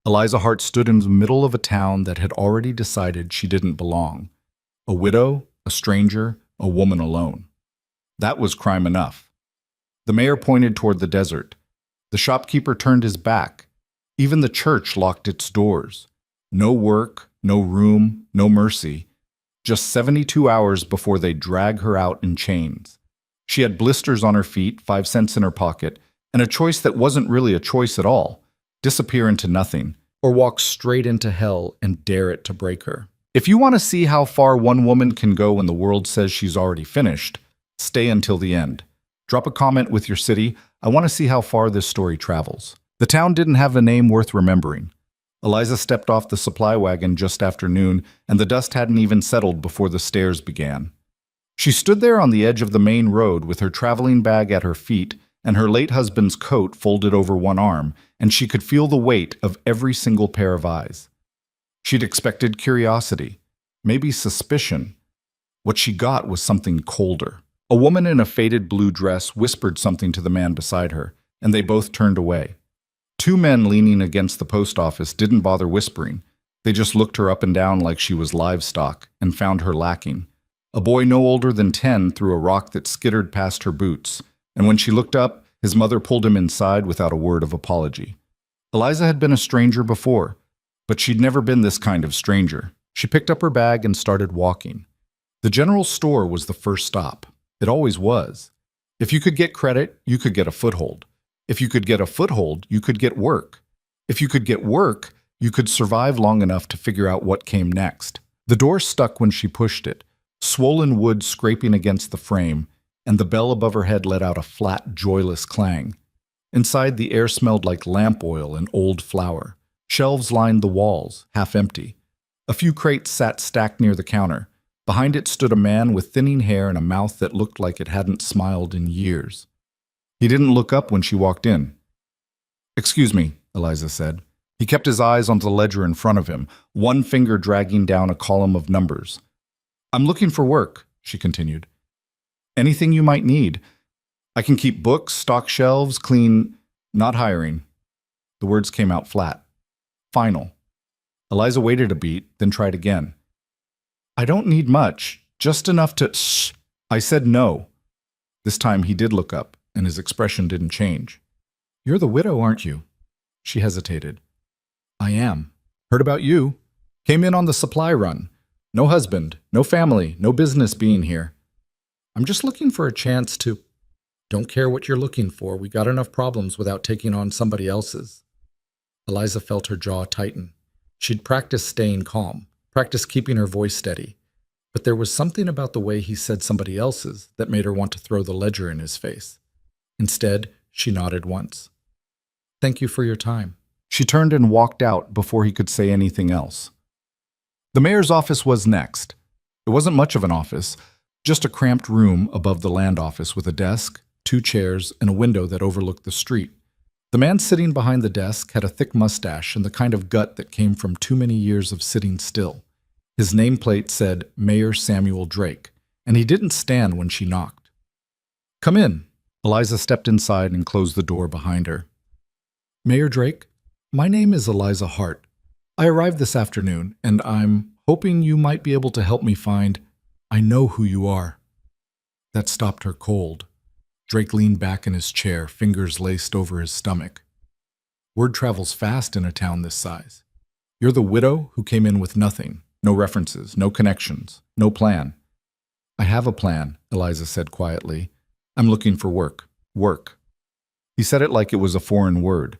Eliza Hart stood in the middle of a town that had already decided she didn't belong. A widow, a stranger, a woman alone. That was crime enough. The mayor pointed toward the desert. The shopkeeper turned his back. Even the church locked its doors. No work, no room, no mercy. Just 72 hours before they drag her out in chains. She had blisters on her feet, 5 cents in her pocket, and a choice that wasn't really a choice at all. Disappear into nothing, or walk straight into hell and dare it to break her. If you want to see how far one woman can go when the world says she's already finished, stay until the end. Drop a comment with your city. I want to see how far this story travels. The town didn't have a name worth remembering. Eliza stepped off the supply wagon just after noon, and the dust hadn't even settled before the stairs began. She stood there on the edge of the main road with her traveling bag at her feet and her late husband's coat folded over one arm, and she could feel the weight of every single pair of eyes. She'd expected curiosity, maybe suspicion. What she got was something colder. A woman in a faded blue dress whispered something to the man beside her, and they both turned away. 2 men leaning against the post office didn't bother whispering. They just looked her up and down like she was livestock and found her lacking. A boy no older than 10 threw a rock that skittered past her boots, and when she looked up, his mother pulled him inside without a word of apology. Eliza had been a stranger before, but she'd never been this kind of stranger. She picked up her bag and started walking. The general store was the first stop. It always was. If you could get credit, you could get a foothold. If you could get a foothold, you could get work. If you could get work, you could survive long enough to figure out what came next. The door stuck when she pushed it, swollen wood scraping against the frame, and the bell above her head let out a flat, joyless clang. Inside, the air smelled like lamp oil and old flour. Shelves lined the walls, half empty. A few crates sat stacked near the counter. Behind it stood a man with thinning hair and a mouth that looked like it hadn't smiled in years. He didn't look up when she walked in. "Excuse me," Eliza said. He kept his eyes on the ledger in front of him, one finger dragging down a column of numbers. "I'm looking for work," she continued. "Anything you might need. I can keep books, stock shelves, clean, not hiring." The words came out flat. Final. Eliza waited a beat, then tried again. "I don't need much, just enough to—" "Shh." I said no. This time he did look up, and his expression didn't change. "You're the widow, aren't you?" She hesitated. "I am. Heard about you. Came in on the supply run. No husband, no family, no business being here. I'm just looking for a chance to—" "Don't care what you're looking for. We got enough problems without taking on somebody else's." Eliza felt her jaw tighten. She'd practiced staying calm, practiced keeping her voice steady. But there was something about the way he said somebody else's that made her want to throw the ledger in his face. Instead, she nodded once. "Thank you for your time." She turned and walked out before he could say anything else. The mayor's office was next. It wasn't much of an office, just a cramped room above the land office with a desk, 2 chairs, and a window that overlooked the street. The man sitting behind the desk had a thick mustache and the kind of gut that came from too many years of sitting still. His nameplate said Mayor Samuel Drake, and he didn't stand when she knocked. "Come in." Eliza stepped inside and closed the door behind her. "Mayor Drake, my name is Eliza Hart. I arrived this afternoon, and I'm hoping you might be able to help me find— I know who you are." That stopped her cold. Drake leaned back in his chair, fingers laced over his stomach. Word travels fast in a town this size. "You're the widow who came in with nothing, no references, no connections, no plan." "I have a plan," Eliza said quietly. "I'm looking for work. Work." He said it like it was a foreign word.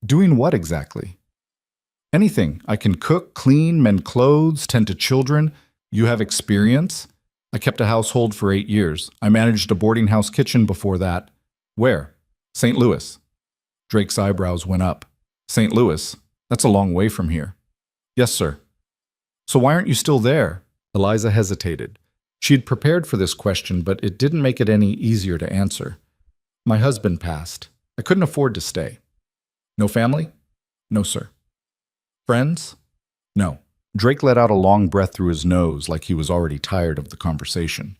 "Doing what exactly?" "Anything. I can cook, clean, mend clothes, tend to children. You have experience?" "I kept a household for 8 years. I managed a boarding house kitchen before that." "Where?" "St. Louis." Drake's eyebrows went up. "St. Louis? That's a long way from here." "Yes, sir." "So why aren't you still there?" Eliza hesitated. She had prepared for this question, but it didn't make it any easier to answer. "My husband passed. I couldn't afford to stay." "No family?" "No, sir." "Friends?" "No." Drake let out a long breath through his nose like he was already tired of the conversation.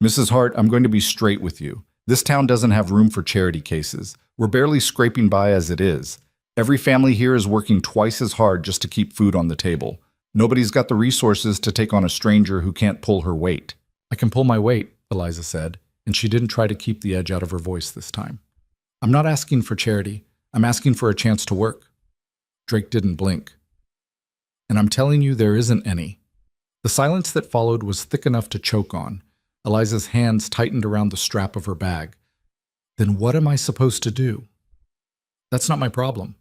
"Mrs. Hart, I'm going to be straight with you. This town doesn't have room for charity cases. We're barely scraping by as it is. Every family here is working twice as hard just to keep food on the table. Nobody's got the resources to take on a stranger who can't pull her weight. I can pull my weight, Eliza said, and she didn't try to keep the edge out of her voice this time. I'm not asking for charity. I'm asking for a chance to work. Drake didn't blink. And I'm telling you there isn't any. The silence that followed was thick enough to choke on. Eliza's hands tightened around the strap of her bag. Then what am I supposed to do? That's not my problem.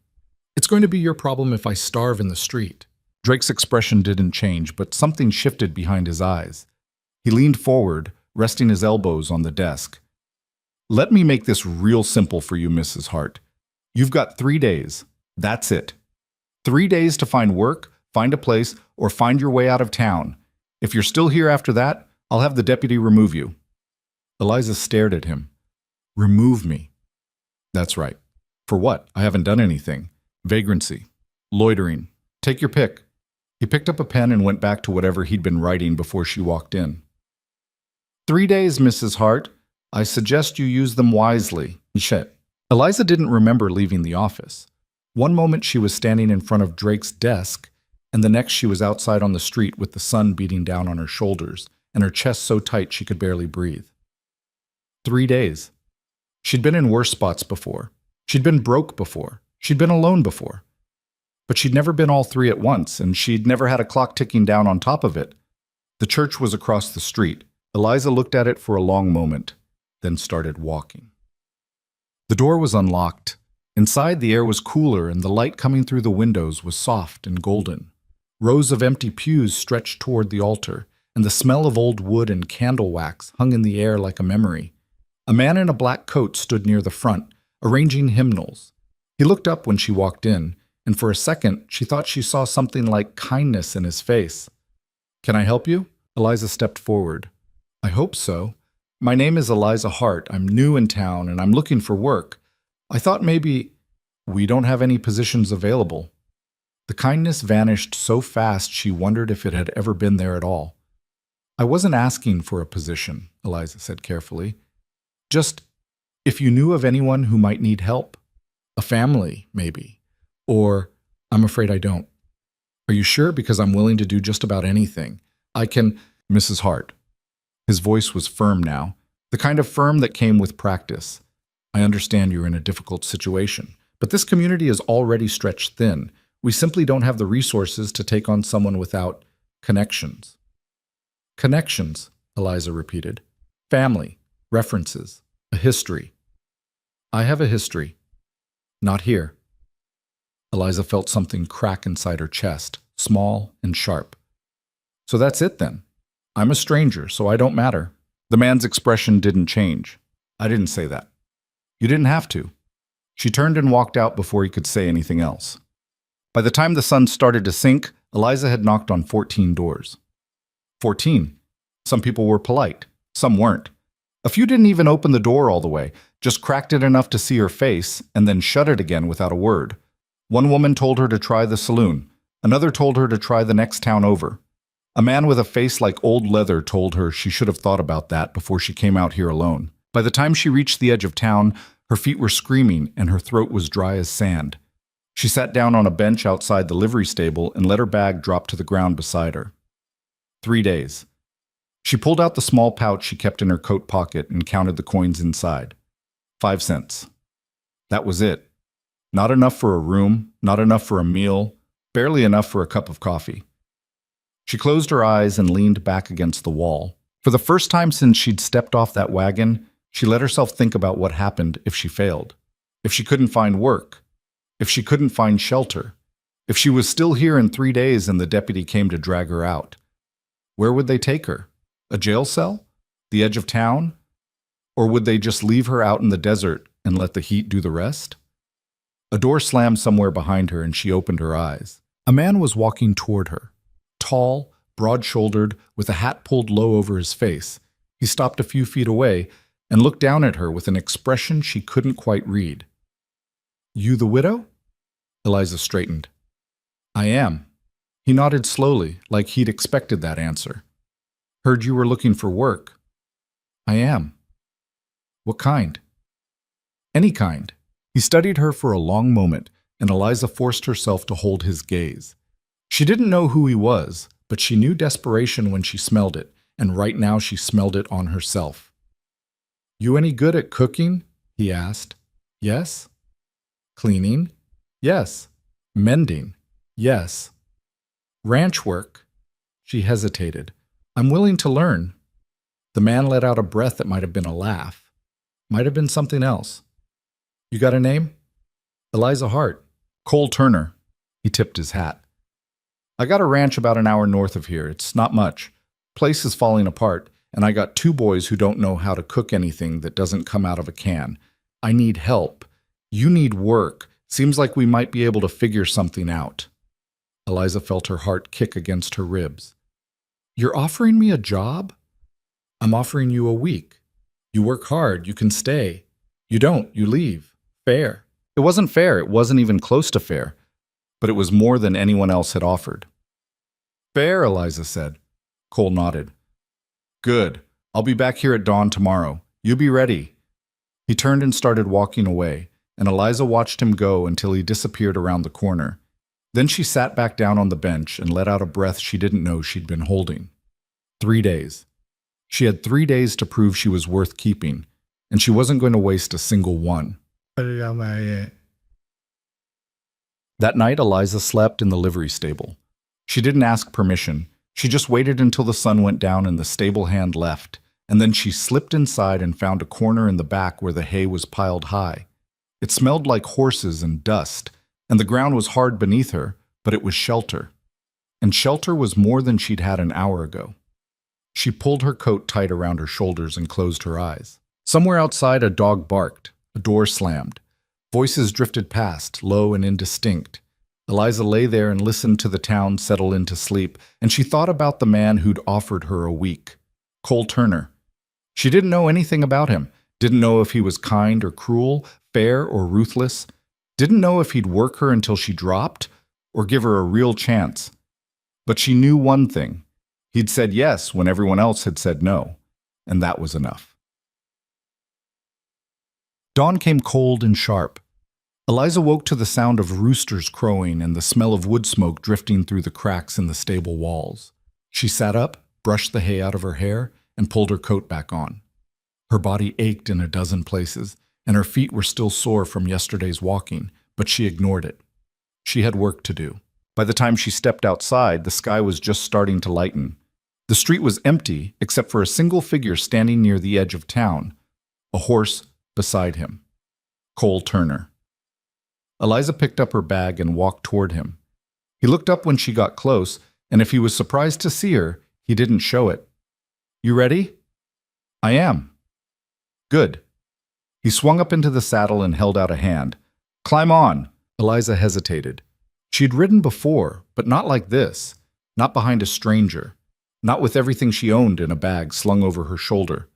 It's going to be your problem if I starve in the street. Drake's expression didn't change, but something shifted behind his eyes. He leaned forward, resting his elbows on the desk. Let me make this real simple for you, Mrs. Hart. You've got 3 days. That's it. 3 days to find work, find a place, or find your way out of town. If you're still here after that, I'll have the deputy remove you. Eliza stared at him. Remove me. That's right. For what? I haven't done anything. Vagrancy. Loitering. Take your pick. He picked up a pen and went back to whatever he'd been writing before she walked in. 3 days, Mrs. Hart. I suggest you use them wisely. Eliza didn't remember leaving the office. One moment she was standing in front of Drake's desk, and the next she was outside on the street with the sun beating down on her shoulders and her chest so tight she could barely breathe. 3 days. She'd been in worse spots before. She'd been broke before. She'd been alone before. But she'd never been all three at once, and she'd never had a clock ticking down on top of it. The church was across the street. Eliza looked at it for a long moment, then started walking. The door was unlocked. Inside, the air was cooler, and the light coming through the windows was soft and golden. Rows of empty pews stretched toward the altar, and the smell of old wood and candle wax hung in the air like a memory. A man in a black coat stood near the front, arranging hymnals. He looked up when she walked in, and for a second she thought she saw something like kindness in his face. Can I help you? Eliza stepped forward. I hope so. My name is Eliza Hart. I'm new in town, and I'm looking for work. I thought maybe we don't have any positions available. The kindness vanished so fast she wondered if it had ever been there at all. I wasn't asking for a position, Eliza said carefully. Just if you knew of anyone who might need help. A family, maybe. Or, I'm afraid I don't. Are you sure? Because I'm willing to do just about anything. I can, Mrs. Hart. His voice was firm now, the kind of firm that came with practice. I understand you're in a difficult situation, but this community is already stretched thin. We simply don't have the resources to take on someone without connections. Connections, Eliza repeated. Family, references, a history. I have a history. Not here. Eliza felt something crack inside her chest, small and sharp. So that's it then. I'm a stranger, so I don't matter. The man's expression didn't change. I didn't say that. You didn't have to. She turned and walked out before he could say anything else. By the time the sun started to sink, Eliza had knocked on 14 doors. 14. Some people were polite. Some weren't. A few didn't even open the door all the way, just cracked it enough to see her face and then shut it again without a word. One woman told her to try the saloon. Another told her to try the next town over. A man with a face like old leather told her she should have thought about that before she came out here alone. By the time she reached the edge of town, her feet were screaming and her throat was dry as sand. She sat down on a bench outside the livery stable and let her bag drop to the ground beside her. 3 days. She pulled out the small pouch she kept in her coat pocket and counted the coins inside. 5 cents. That was it. Not enough for a room, not enough for a meal, barely enough for a cup of coffee. She closed her eyes and leaned back against the wall. For the first time since she'd stepped off that wagon, she let herself think about what happened if she failed. If she couldn't find work. If she couldn't find shelter. If she was still here in 3 days and the deputy came to drag her out. Where would they take her? A jail cell? The edge of town? Or would they just leave her out in the desert and let the heat do the rest? A door slammed somewhere behind her and she opened her eyes. A man was walking toward her. Tall, broad-shouldered, with a hat pulled low over his face. He stopped a few feet away and looked down at her with an expression she couldn't quite read. You the widow? Eliza straightened. I am. He nodded slowly, like he'd expected that answer. Heard you were looking for work. I am. What kind? Any kind. He studied her for a long moment, and Eliza forced herself to hold his gaze. She didn't know who he was, but she knew desperation when she smelled it, and right now she smelled it on herself. "You any good at cooking?" he asked. "Yes." "Cleaning?" "Yes." "Mending?" "Yes." "Ranch work?" She hesitated. "I'm willing to learn." The man let out a breath that might have been a laugh. Might have been something else. "You got a name?" "Eliza Hart." "Cole Turner." He tipped his hat. "I got a ranch about an hour north of here. It's not much. Place is falling apart, and I got 2 boys who don't know how to cook anything that doesn't come out of a can. I need help. You need work. Seems like we might be able to figure something out." Eliza felt her heart kick against her ribs. "You're offering me a job?" "I'm offering you a week. You work hard, you can stay. You don't, you leave. Fair." It wasn't fair. It wasn't even close to fair. But it was more than anyone else had offered. "Fair," Eliza said. Cole nodded. "Good. I'll be back here at dawn tomorrow. You be ready." He turned and started walking away, and Eliza watched him go until he disappeared around the corner. Then she sat back down on the bench and let out a breath she didn't know she'd been holding. 3 days. She had 3 days to prove she was worth keeping, and she wasn't going to waste a single one. That night, Eliza slept in the livery stable. She didn't ask permission. She just waited until the sun went down and the stable hand left, and then she slipped inside and found a corner in the back where the hay was piled high. It smelled like horses and dust, and the ground was hard beneath her, but it was shelter. And shelter was more than she'd had an hour ago. She pulled her coat tight around her shoulders and closed her eyes. Somewhere outside, a dog barked. A door slammed. Voices drifted past, low and indistinct. Eliza lay there and listened to the town settle into sleep, and she thought about the man who'd offered her a week. Cole Turner. She didn't know anything about him, didn't know if he was kind or cruel, fair or ruthless, didn't know if he'd work her until she dropped or give her a real chance. But she knew one thing. He'd said yes when everyone else had said no, and that was enough. Dawn came cold and sharp. Eliza woke to the sound of roosters crowing and the smell of wood smoke drifting through the cracks in the stable walls. She sat up, brushed the hay out of her hair, and pulled her coat back on. Her body ached in a dozen places, and her feet were still sore from yesterday's walking, but she ignored it. She had work to do. By the time she stepped outside, the sky was just starting to lighten. The street was empty, except for a single figure standing near the edge of town, a horse beside him. Cole Turner. Eliza picked up her bag and walked toward him. He looked up when she got close, and if he was surprised to see her, he didn't show it. "You ready?" "I am." "Good." He swung up into the saddle and held out a hand. "Climb on." Eliza hesitated. She'd ridden before, but not like this. Not behind a stranger. Not with everything she owned in a bag slung over her shoulder.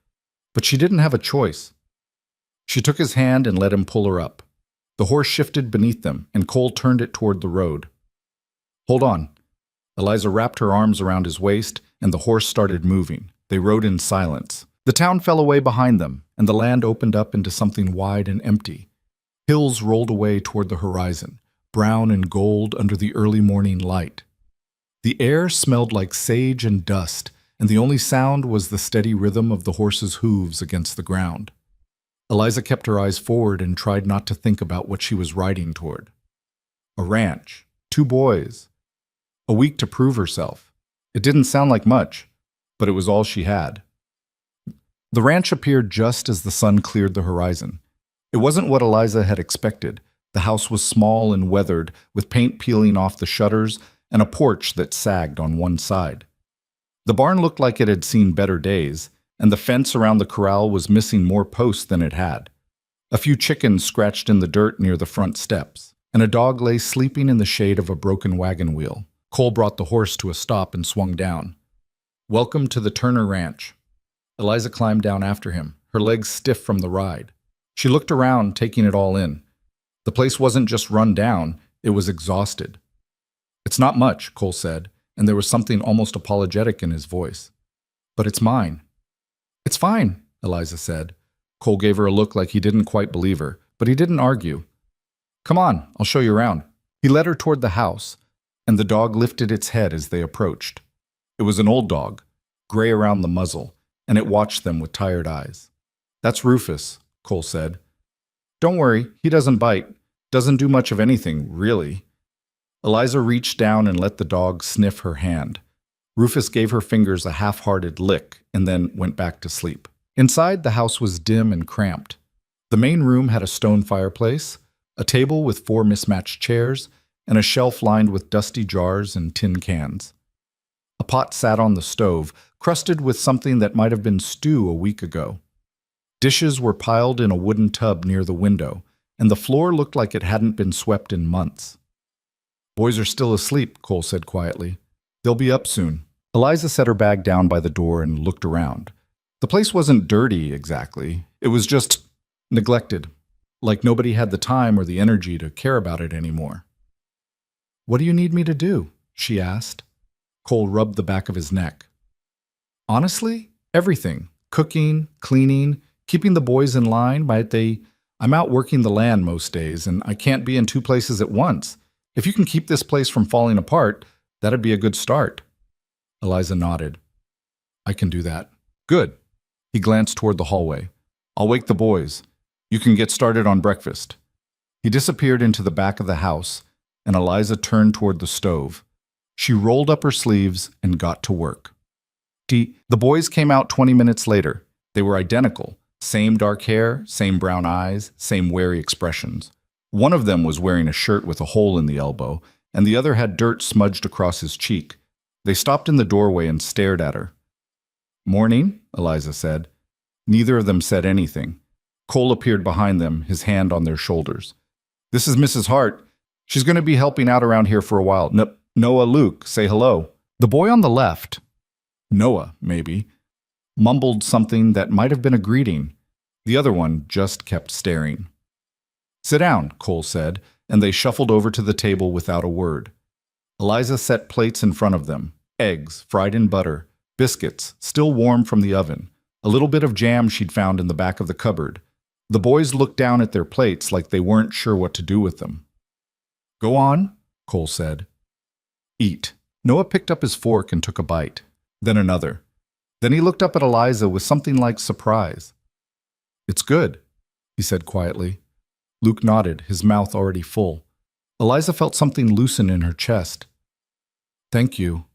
But she didn't have a choice. She took his hand and let him pull her up. The horse shifted beneath them, and Cole turned it toward the road. "Hold on." Eliza wrapped her arms around his waist, and the horse started moving. They rode in silence. The town fell away behind them, and the land opened up into something wide and empty. Hills rolled away toward the horizon, brown and gold under the early morning light. The air smelled like sage and dust, and the only sound was the steady rhythm of the horse's hooves against the ground. Eliza kept her eyes forward and tried not to think about what she was riding toward. A ranch, 2 boys, a week to prove herself. It didn't sound like much, but it was all she had. The ranch appeared just as the sun cleared the horizon. It wasn't what Eliza had expected. The house was small and weathered, with paint peeling off the shutters and a porch that sagged on one side. The barn looked like it had seen better days, and the fence around the corral was missing more posts than it had. A few chickens scratched in the dirt near the front steps, and a dog lay sleeping in the shade of a broken wagon wheel. Cole brought the horse to a stop and swung down. "Welcome to the Turner Ranch." Eliza climbed down after him, her legs stiff from the ride. She looked around, taking it all in. The place wasn't just run down, it was exhausted. "It's not much," Cole said, and there was something almost apologetic in his voice. "But it's mine." "It's fine," Eliza said. Cole gave her a look like he didn't quite believe her, but he didn't argue. Come on, I'll show you around. He led her toward the house, and the dog lifted its head as they approached. It was an old dog, gray around the muzzle, and it watched them with tired eyes. That's Rufus, Cole said. Don't worry, he doesn't bite. Doesn't do much of anything, really. Eliza reached down and let the dog sniff her hand. Rufus gave her fingers a half-hearted lick and then went back to sleep. Inside, the house was dim and cramped. The main room had a stone fireplace, a table with 4 mismatched chairs, and a shelf lined with dusty jars and tin cans. A pot sat on the stove, crusted with something that might have been stew a week ago. Dishes were piled in a wooden tub near the window, and the floor looked like it hadn't been swept in months. Boys are still asleep, Cole said quietly. They'll be up soon. Eliza set her bag down by the door and looked around. The place wasn't dirty, exactly. It was just neglected, like nobody had the time or the energy to care about it anymore. What do you need me to do? She asked. Cole rubbed the back of his neck. Honestly, everything. Cooking, cleaning, keeping the boys in line. I'm out working the land most days, and I can't be in 2 places at once. If you can keep this place from falling apart, that'd be a good start. Eliza nodded. I can do that. Good. He glanced toward the hallway. I'll wake the boys. You can get started on breakfast. He disappeared into the back of the house, and Eliza turned toward the stove. She rolled up her sleeves and got to work. The boys came out 20 minutes later. They were identical. Same dark hair, same brown eyes, same wary expressions. One of them was wearing a shirt with a hole in the elbow, and the other had dirt smudged across his cheek. They stopped in the doorway and stared at her. Morning, Eliza said. Neither of them said anything. Cole appeared behind them, his hand on their shoulders. This is Mrs. Hart. She's going to be helping out around here for a while. Noah, Luke, say hello. The boy on the left, Noah, maybe, mumbled something that might have been a greeting. The other one just kept staring. Sit down, Cole said, and they shuffled over to the table without a word. Eliza set plates in front of them, eggs fried in butter, biscuits still warm from the oven, a little bit of jam she'd found in the back of the cupboard. The boys looked down at their plates like they weren't sure what to do with them. Go on, Cole said. Eat. Noah picked up his fork and took a bite, then another. Then he looked up at Eliza with something like surprise. It's good, he said quietly. Luke nodded, his mouth already full. Eliza felt something loosen in her chest. Thank you.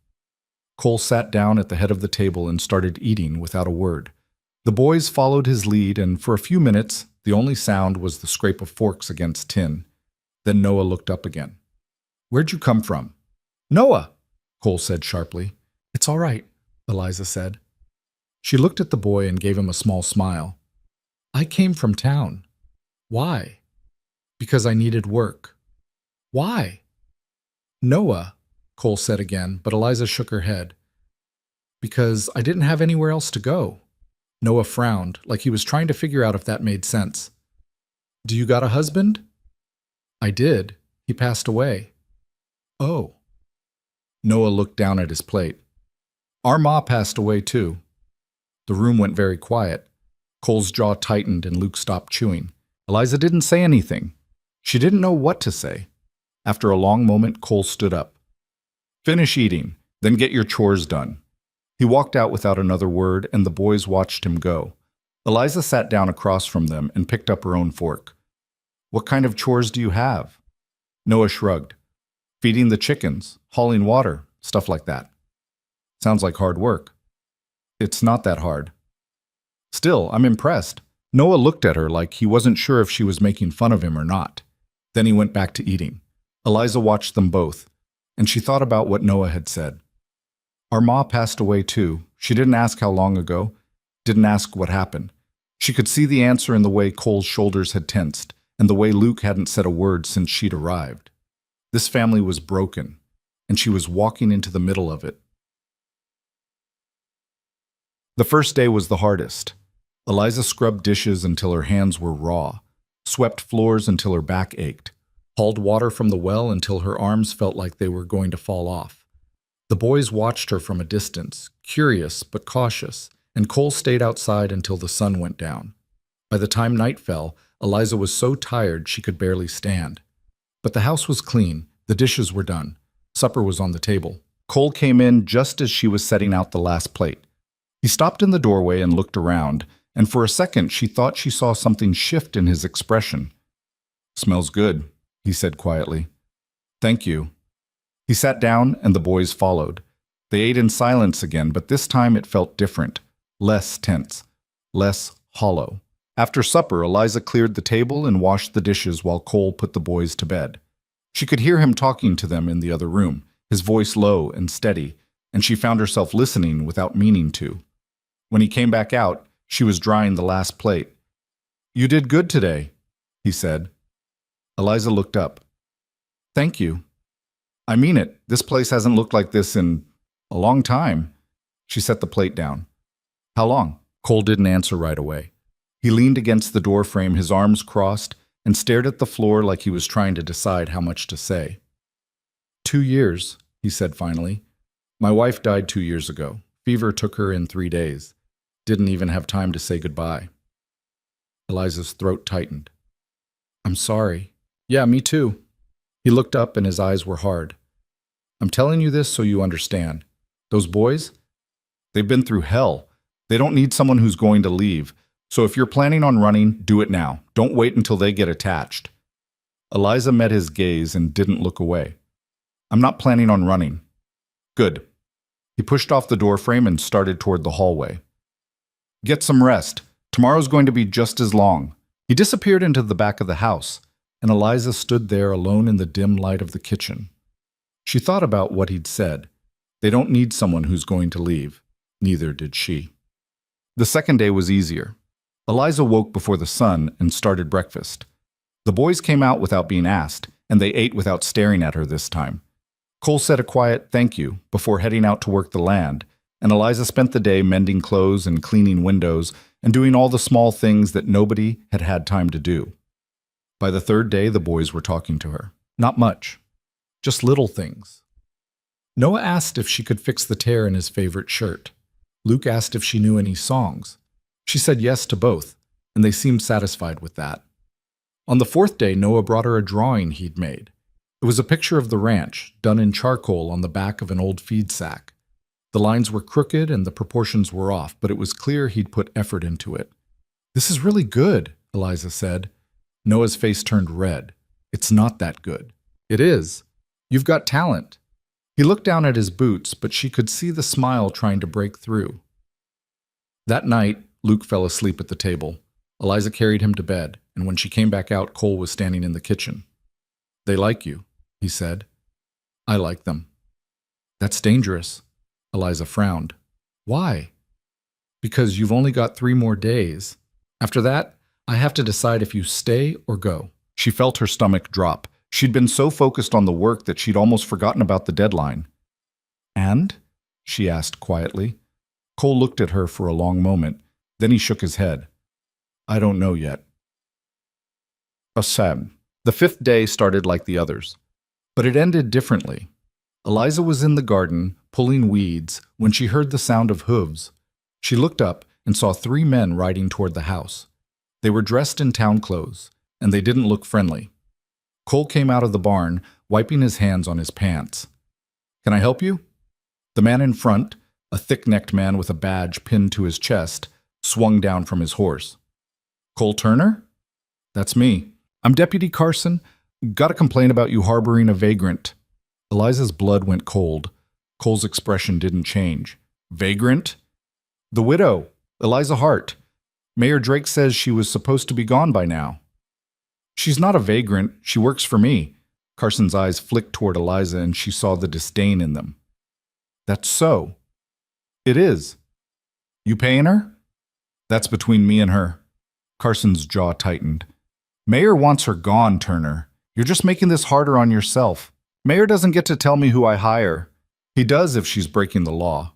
Cole sat down at the head of the table and started eating without a word. The boys followed his lead, and for a few minutes, the only sound was the scrape of forks against tin. Then Noah looked up again. Where'd you come from? Noah, Cole said sharply. It's all right, Eliza said. She looked at the boy and gave him a small smile. I came from town. Why? Because I needed work. Why? Noah, Cole said again, but Eliza shook her head. Because I didn't have anywhere else to go. Noah frowned, like he was trying to figure out if that made sense. Do you got a husband? I did. He passed away. Oh. Noah looked down at his plate. Our ma passed away too. The room went very quiet. Cole's jaw tightened and Luke stopped chewing. Eliza didn't say anything. She didn't know what to say. After a long moment, Cole stood up. Finish eating, then get your chores done. He walked out without another word, and the boys watched him go. Eliza sat down across from them and picked up her own fork. What kind of chores do you have? Noah shrugged. Feeding the chickens, hauling water, stuff like that. Sounds like hard work. It's not that hard. Still, I'm impressed. Noah looked at her like he wasn't sure if she was making fun of him or not. Then he went back to eating. Eliza watched them both, and she thought about what Noah had said. Our ma passed away too. She didn't ask how long ago, didn't ask what happened. She could see the answer in the way Cole's shoulders had tensed, and the way Luke hadn't said a word since she'd arrived. This family was broken, and she was walking into the middle of it. The first day was the hardest. Eliza scrubbed dishes until her hands were raw, swept floors until her back ached, hauled water from the well until her arms felt like they were going to fall off. The boys watched her from a distance, curious but cautious, and Cole stayed outside until the sun went down. By the time night fell, Eliza was so tired she could barely stand. But the house was clean, the dishes were done, supper was on the table. Cole came in just as she was setting out the last plate. He stopped in the doorway and looked around, and for a second she thought she saw something shift in his expression. "Smells good," he said quietly. "Thank you." He sat down and the boys followed. They ate in silence again, but this time it felt different, less tense, less hollow. After supper, Eliza cleared the table and washed the dishes while Cole put the boys to bed. She could hear him talking to them in the other room, his voice low and steady, and she found herself listening without meaning to. When he came back out, she was drying the last plate. "You did good today," he said. Eliza looked up. "Thank you. I mean it. This place hasn't looked like this in a long time." She set the plate down. "How long?" Cole didn't answer right away. He leaned against the door frame, his arms crossed, and stared at the floor like he was trying to decide how much to say. 2 years, he said finally. "My wife died 2 years ago. Fever took her in 3 days. Didn't even have time to say goodbye." Eliza's throat tightened. "I'm sorry." "Yeah, me too." He looked up and his eyes were hard. "I'm telling you this so you understand. Those boys, they've been through hell. They don't need someone who's going to leave. So if you're planning on running, do it now. Don't wait until they get attached." Eliza met his gaze and didn't look away. "I'm not planning on running." "Good." He pushed off the doorframe and started toward the hallway. "Get some rest. Tomorrow's going to be just as long." He disappeared into the back of the house, and Eliza stood there alone in the dim light of the kitchen. She thought about what he'd said. They don't need someone who's going to leave. Neither did she. The second day was easier. Eliza woke before the sun and started breakfast. The boys came out without being asked, and they ate without staring at her this time. Cole said a quiet thank you before heading out to work the land, and Eliza spent the day mending clothes and cleaning windows and doing all the small things that nobody had had time to do. By the third day, the boys were talking to her. Not much. Just little things. Noah asked if she could fix the tear in his favorite shirt. Luke asked if she knew any songs. She said yes to both, and they seemed satisfied with that. On the fourth day, Noah brought her a drawing he'd made. It was a picture of the ranch, done in charcoal on the back of an old feed sack. The lines were crooked and the proportions were off, but it was clear he'd put effort into it. "This is really good," Eliza said. Noah's face turned red. "It's not that good." "It is. You've got talent." He looked down at his boots, but she could see the smile trying to break through. That night, Luke fell asleep at the table. Eliza carried him to bed, and when she came back out, Cole was standing in the kitchen. "They like you," he said. "I like them." "That's dangerous." Eliza frowned. "Why?" "Because you've only got 3 more days. After that, I have to decide if you stay or go." She felt her stomach drop. She'd been so focused on the work that she'd almost forgotten about the deadline. "And?" she asked quietly. Cole looked at her for a long moment. Then he shook his head. "I don't know yet." Asab. The 5th day started like the others, but it ended differently. Eliza was in the garden, pulling weeds, when she heard the sound of hooves. She looked up and saw 3 men riding toward the house. They were dressed in town clothes, and they didn't look friendly. Cole came out of the barn, wiping his hands on his pants. "Can I help you?" The man in front, a thick-necked man with a badge pinned to his chest, swung down from his horse. "Cole Turner?" "That's me. I'm Deputy Carson. Got a complaint about you harboring a vagrant." Eliza's blood went cold. Cole's expression didn't change. "Vagrant?" "The widow, Eliza Hart. Mayor Drake says she was supposed to be gone by now." "She's not a vagrant. She works for me." Carson's eyes flicked toward Eliza and she saw the disdain in them. "That's so." "It is." "You paying her?" "That's between me and her." Carson's jaw tightened. "Mayor wants her gone, Turner. You're just making this harder on yourself. Mayor doesn't get to tell me who I hire. He does if she's breaking the law."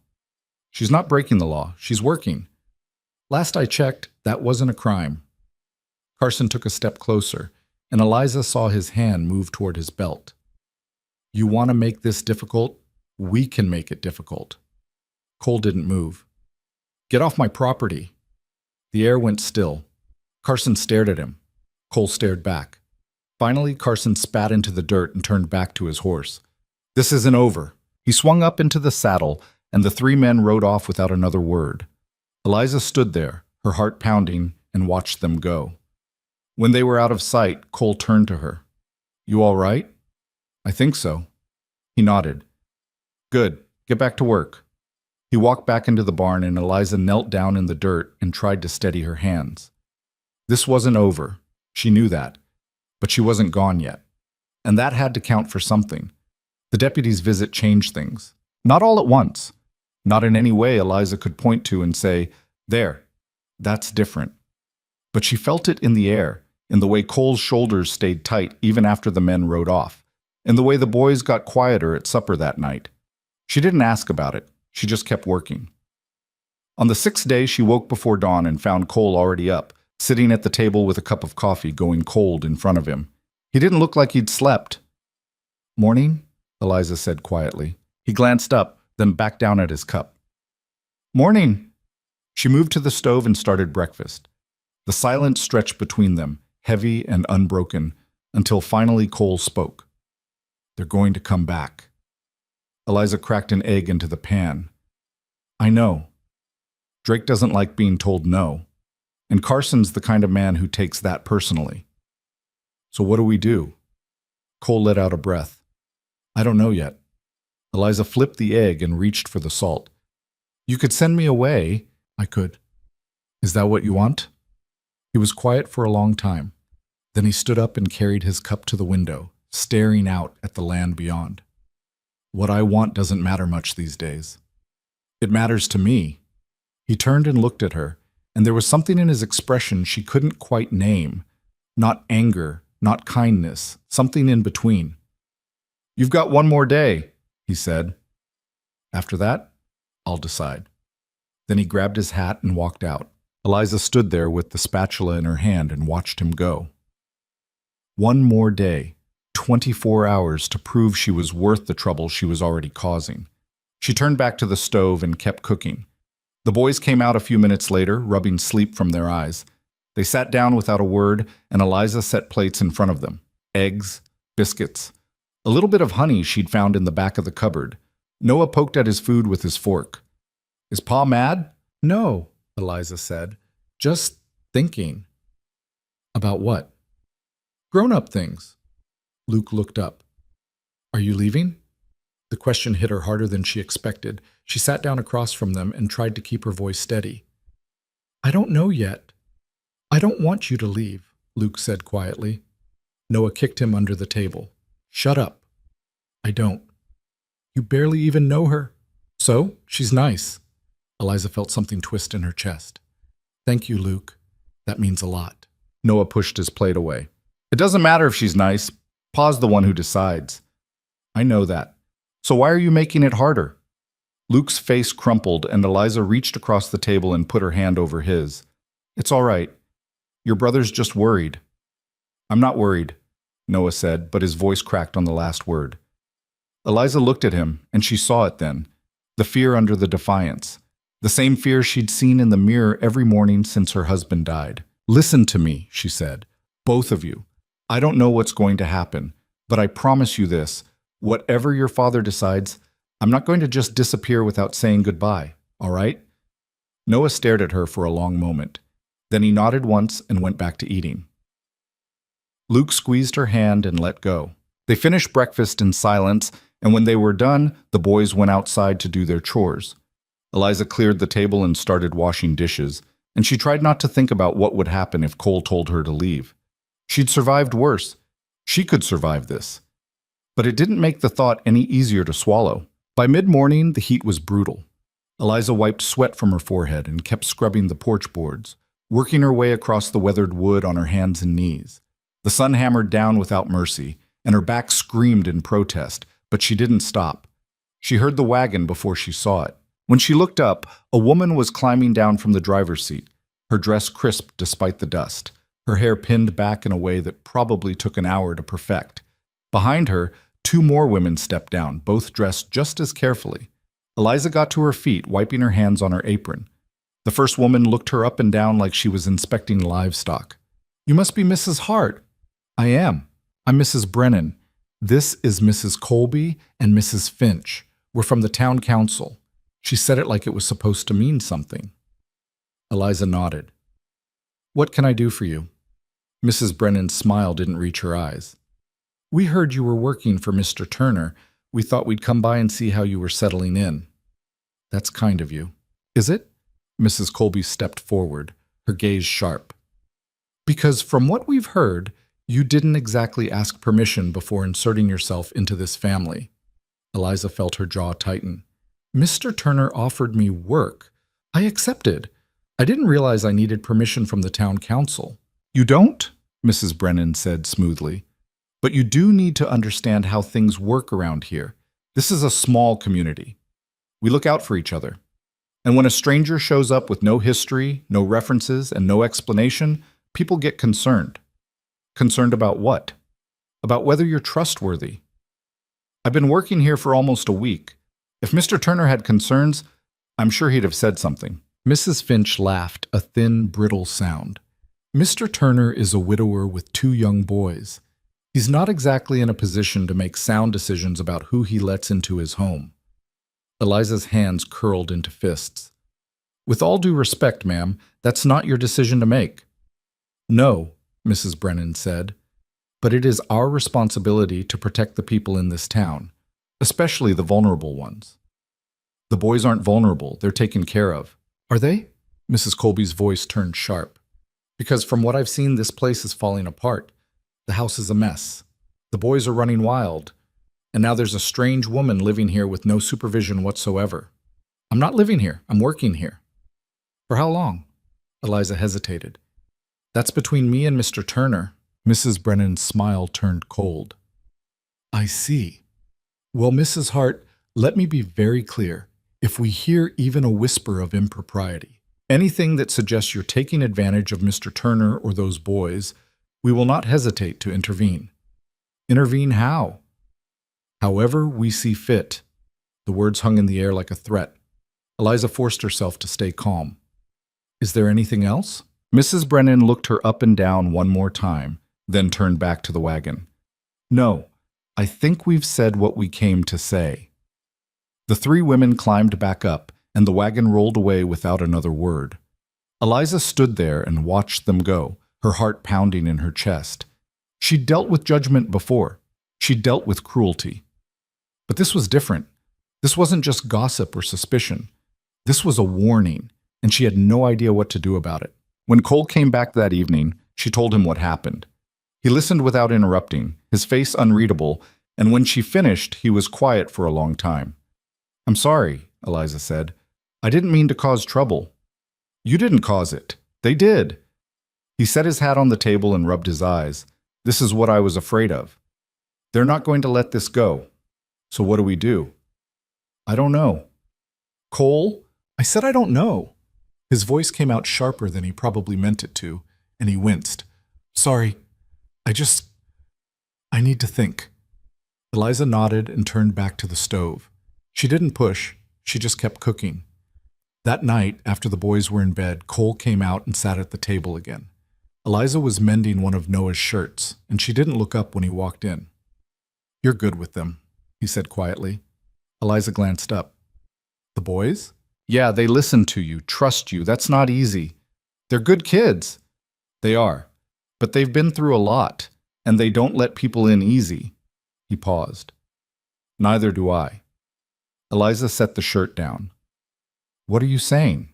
"She's not breaking the law. She's working. Last I checked, that wasn't a crime." Carson took a step closer, and Eliza saw his hand move toward his belt. "You want to make this difficult? We can make it difficult." Cole didn't move. "Get off my property." The air went still. Carson stared at him. Cole stared back. Finally, Carson spat into the dirt and turned back to his horse. This isn't over. He swung up into the saddle, and the three men rode off without another word. Eliza stood there, her heart pounding, and watched them go. When they were out of sight, Cole turned to her. You all right? I think so. He nodded. Good. Get back to work. He walked back into the barn, and Eliza knelt down in the dirt and tried to steady her hands. This wasn't over. She knew that. But she wasn't gone yet. And that had to count for something. The deputy's visit changed things. Not all at once. Not in any way Eliza could point to and say, there, that's different. But she felt it in the air, in the way Cole's shoulders stayed tight even after the men rode off, in the way the boys got quieter at supper that night. She didn't ask about it. She just kept working. On the 6th day, she woke before dawn and found Cole already up, sitting at the table with a cup of coffee going cold in front of him. He didn't look like he'd slept. Morning, Eliza said quietly. He glanced up, then back down at his cup. Morning. She moved to the stove and started breakfast. The silence stretched between them, heavy and unbroken, until finally Cole spoke. They're going to come back. Eliza cracked an egg into the pan. I know. Drake doesn't like being told no. And Carson's the kind of man who takes that personally. So what do we do? Cole let out a breath. I don't know yet. Eliza flipped the egg and reached for the salt. You could send me away. I could. Is that what you want? He was quiet for a long time. Then he stood up and carried his cup to the window, staring out at the land beyond. What I want doesn't matter much these days. It matters to me. He turned and looked at her, and there was something in his expression she couldn't quite name. Not anger, not kindness, something in between. You've got one more day, he said. After that, I'll decide. Then he grabbed his hat and walked out. Eliza stood there with the spatula in her hand and watched him go. One more day, 24 hours to prove she was worth the trouble she was already causing. She turned back to the stove and kept cooking. The boys came out a few minutes later, rubbing sleep from their eyes. They sat down without a word, and Eliza set plates in front of them. Eggs, biscuits, a little bit of honey she'd found in the back of the cupboard. Noah poked at his food with his fork. Is Pa mad? No, Eliza said. Just thinking. About what? Grown-up things. Luke looked up. Are you leaving? The question hit her harder than she expected. She sat down across from them and tried to keep her voice steady. I don't know yet. I don't want you to leave, Luke said quietly. Noah kicked him under the table. Shut up. I don't. You barely even know her. So, she's nice. Eliza felt something twist in her chest. Thank you, Luke. That means a lot. Noah pushed his plate away. It doesn't matter if she's nice. Pa's the one who decides. I know that. So why are you making it harder? Luke's face crumpled, and Eliza reached across the table and put her hand over his. It's all right. Your brother's just worried. I'm not worried, Noah said, but his voice cracked on the last word. Eliza looked at him, and she saw it then. The fear under the defiance. The same fear she'd seen in the mirror every morning since her husband died. Listen to me, she said. Both of you. I don't know what's going to happen, but I promise you this. Whatever your father decides, I'm not going to just disappear without saying goodbye, all right? Noah stared at her for a long moment. Then he nodded once and went back to eating. Luke squeezed her hand and let go. They finished breakfast in silence, and when they were done, the boys went outside to do their chores. Eliza cleared the table and started washing dishes, and she tried not to think about what would happen if Cole told her to leave. She'd survived worse. She could survive this. But it didn't make the thought any easier to swallow. By mid-morning, the heat was brutal. Eliza wiped sweat from her forehead and kept scrubbing the porch boards, working her way across the weathered wood on her hands and knees. The sun hammered down without mercy, and her back screamed in protest, but she didn't stop. She heard the wagon before she saw it. When she looked up, a woman was climbing down from the driver's seat, her dress crisp despite the dust, her hair pinned back in a way that probably took an hour to perfect. Behind her, 2 more women stepped down, both dressed just as carefully. Eliza got to her feet, wiping her hands on her apron. The first woman looked her up and down like she was inspecting livestock. You must be Mrs. Hart. I am. I'm Mrs. Brennan. This is Mrs. Colby and Mrs. Finch. We're from the town council. She said it like it was supposed to mean something. Eliza nodded. What can I do for you? Mrs. Brennan's smile didn't reach her eyes. We heard you were working for Mr. Turner. We thought we'd come by and see how you were settling in. That's kind of you. Is it? Mrs. Colby stepped forward, her gaze sharp. Because from what we've heard, you didn't exactly ask permission before inserting yourself into this family. Eliza felt her jaw tighten. Mr. Turner offered me work. I accepted. I didn't realize I needed permission from the town council. You don't? Mrs. Brennan said smoothly. But you do need to understand how things work around here. This is a small community. We look out for each other. And when a stranger shows up with no history, no references, and no explanation, people get concerned. Concerned about what? About whether you're trustworthy. I've been working here for almost a week. If Mr. Turner had concerns, I'm sure he'd have said something. Mrs. Finch laughed, a thin, brittle sound. Mr. Turner is a widower with 2 young boys. He's not exactly in a position to make sound decisions about who he lets into his home. Eliza's hands curled into fists. With all due respect, ma'am, that's not your decision to make. No, Mrs. Brennan said, but it is our responsibility to protect the people in this town, especially the vulnerable ones. The boys aren't vulnerable, they're taken care of. Are they? Mrs. Colby's voice turned sharp. Because from what I've seen, this place is falling apart. The house is a mess. The boys are running wild. And now there's a strange woman living here with no supervision whatsoever. I'm not living here. I'm working here. For how long? Eliza hesitated. That's between me and Mr. Turner. Mrs. Brennan's smile turned cold. I see. Well, Mrs. Hart, let me be very clear. If we hear even a whisper of impropriety, anything that suggests you're taking advantage of Mr. Turner or those boys, we will not hesitate to intervene. Intervene how? However we see fit. The words hung in the air like a threat. Eliza forced herself to stay calm. Is there anything else? Mrs. Brennan looked her up and down one more time, then turned back to the wagon. No, I think we've said what we came to say. The 3 women climbed back up, and the wagon rolled away without another word. Eliza stood there and watched them go, her heart pounding in her chest. She'd dealt with judgment before. She'd dealt with cruelty. But this was different. This wasn't just gossip or suspicion. This was a warning, and she had no idea what to do about it. When Cole came back that evening, she told him what happened. He listened without interrupting, his face unreadable, and when she finished, he was quiet for a long time. I'm sorry, Eliza said. I didn't mean to cause trouble. You didn't cause it. They did. He set his hat on the table and rubbed his eyes. This is what I was afraid of. They're not going to let this go. So what do we do? I don't know. Cole? I said I don't know. His voice came out sharper than he probably meant it to, and he winced. Sorry. I need to think. Eliza nodded and turned back to the stove. She didn't push. She just kept cooking. That night, after the boys were in bed, Cole came out and sat at the table again. Eliza was mending one of Noah's shirts, and she didn't look up when he walked in. You're good with them, he said quietly. Eliza glanced up. The boys? Yeah, they listen to you, trust you. That's not easy. They're good kids. They are. But they've been through a lot, and they don't let people in easy. He paused. Neither do I. Eliza set the shirt down. What are you saying?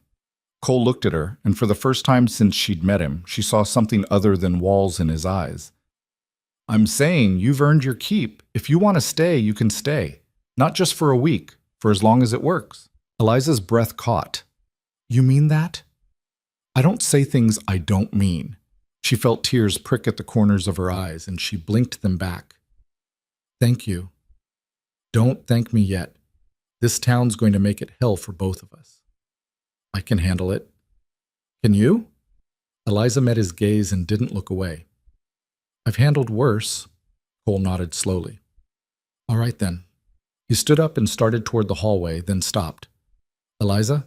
Cole looked at her, and for the first time since she'd met him, she saw something other than walls in his eyes. I'm saying you've earned your keep. If you want to stay, you can stay. Not just for a week, for as long as it works. Eliza's breath caught. You mean that? I don't say things I don't mean. She felt tears prick at the corners of her eyes, and she blinked them back. Thank you. Don't thank me yet. This town's going to make it hell for both of us. I can handle it. Can you? Eliza met his gaze and didn't look away. I've handled worse. Cole nodded slowly. All right then. He stood up and started toward the hallway, then stopped. Eliza?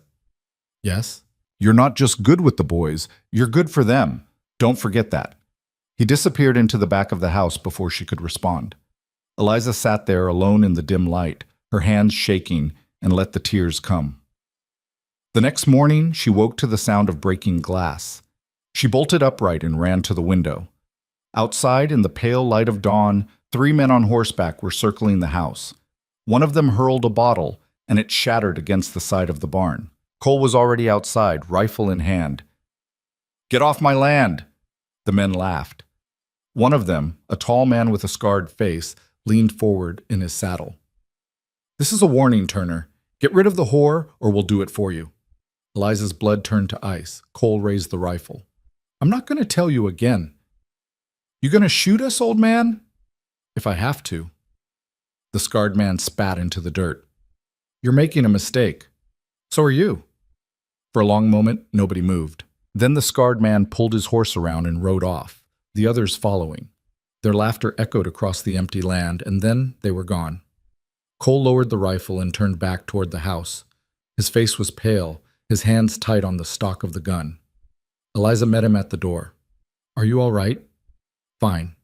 Yes? You're not just good with the boys, you're good for them. Don't forget that. He disappeared into the back of the house before she could respond. Eliza sat there alone in the dim light, her hands shaking, and let the tears come. The next morning, she woke to the sound of breaking glass. She bolted upright and ran to the window. Outside, in the pale light of dawn, 3 men on horseback were circling the house. One of them hurled a bottle, and it shattered against the side of the barn. Cole was already outside, rifle in hand. "Get off my land!" The men laughed. One of them, a tall man with a scarred face, leaned forward in his saddle. "This is a warning, Turner. Get rid of the whore, or we'll do it for you." Eliza's blood turned to ice. Cole raised the rifle. "I'm not going to tell you again." "You going to shoot us, old man?" "If I have to." The scarred man spat into the dirt. "You're making a mistake." "So are you." For a long moment, nobody moved. Then the scarred man pulled his horse around and rode off, the others following. Their laughter echoed across the empty land, and then they were gone. Cole lowered the rifle and turned back toward the house. His face was pale, his hands tight on the stock of the gun. Eliza met him at the door. "Are you all right?" "Fine."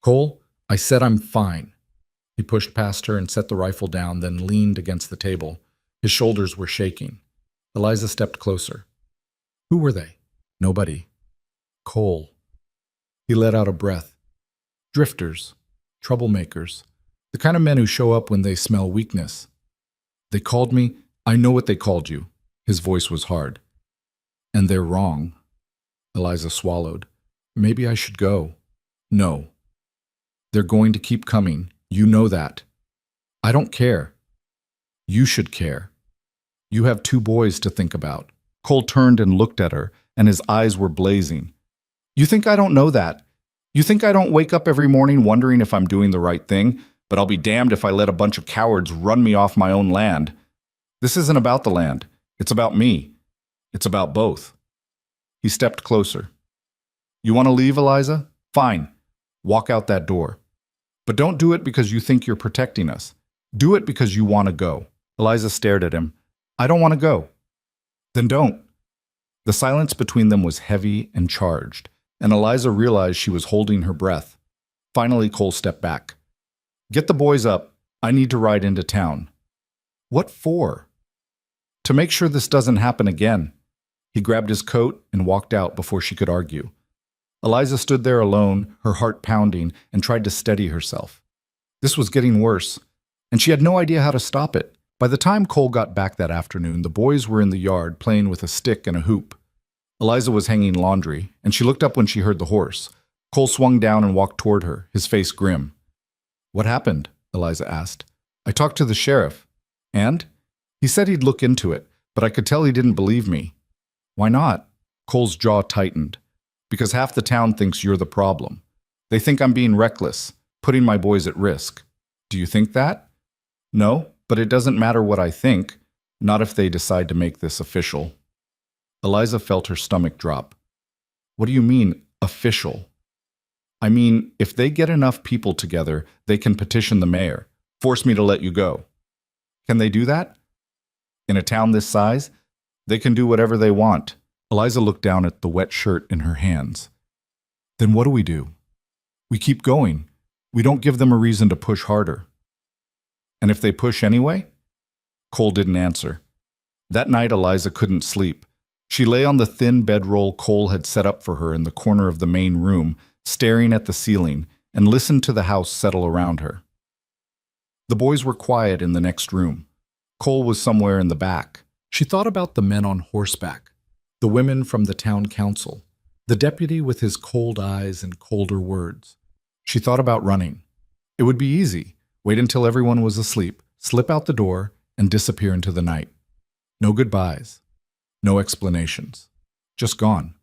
"Cole, I said I'm fine." He pushed past her and set the rifle down, then leaned against the table. His shoulders were shaking. Eliza stepped closer. "Who were they?" "Nobody." "Cole." He let out a breath. "Drifters. Troublemakers. The kind of men who show up when they smell weakness." "They called me. I know what they called you." His voice was hard. "And they're wrong." Eliza swallowed. "Maybe I should go." "No." "They're going to keep coming. You know that." "I don't care." "You should care. You have 2 boys to think about." Cole turned and looked at her, and his eyes were blazing. "You think I don't know that? You think I don't wake up every morning wondering if I'm doing the right thing? But I'll be damned if I let a bunch of cowards run me off my own land. This isn't about the land. It's about me. It's about both." He stepped closer. "You want to leave, Eliza? Fine. Walk out that door. But don't do it because you think you're protecting us. Do it because you want to go." Eliza stared at him. "I don't want to go." "Then don't." The silence between them was heavy and charged, and Eliza realized she was holding her breath. Finally, Cole stepped back. "Get the boys up. I need to ride into town." "What for?" "To make sure this doesn't happen again." He grabbed his coat and walked out before she could argue. Eliza stood there alone, her heart pounding, and tried to steady herself. This was getting worse, and she had no idea how to stop it. By the time Cole got back that afternoon, the boys were in the yard playing with a stick and a hoop. Eliza was hanging laundry, and she looked up when she heard the horse. Cole swung down and walked toward her, his face grim. "What happened?" Eliza asked. "I talked to the sheriff." "And?" "He said he'd look into it, but I could tell he didn't believe me." "Why not?" Cole's jaw tightened. "Because half the town thinks you're the problem. They think I'm being reckless, putting my boys at risk." "Do you think that?" "No, but it doesn't matter what I think, not if they decide to make this official." Eliza felt her stomach drop. "What do you mean, official?" "I mean, if they get enough people together, they can petition the mayor, force me to let you go." "Can they do that?" "In a town this size, they can do whatever they want." Eliza looked down at the wet shirt in her hands. "Then what do we do?" "We keep going. We don't give them a reason to push harder." "And if they push anyway?" Cole didn't answer. That night, Eliza couldn't sleep. She lay on the thin bedroll Cole had set up for her in the corner of the main room, staring at the ceiling, and listened to the house settle around her. The boys were quiet in the next room. Cole was somewhere in the back. She thought about the men on horseback, the women from the town council, the deputy with his cold eyes and colder words. She thought about running. It would be easy. Wait until everyone was asleep, slip out the door, and disappear into the night. No goodbyes. No explanations. Just gone.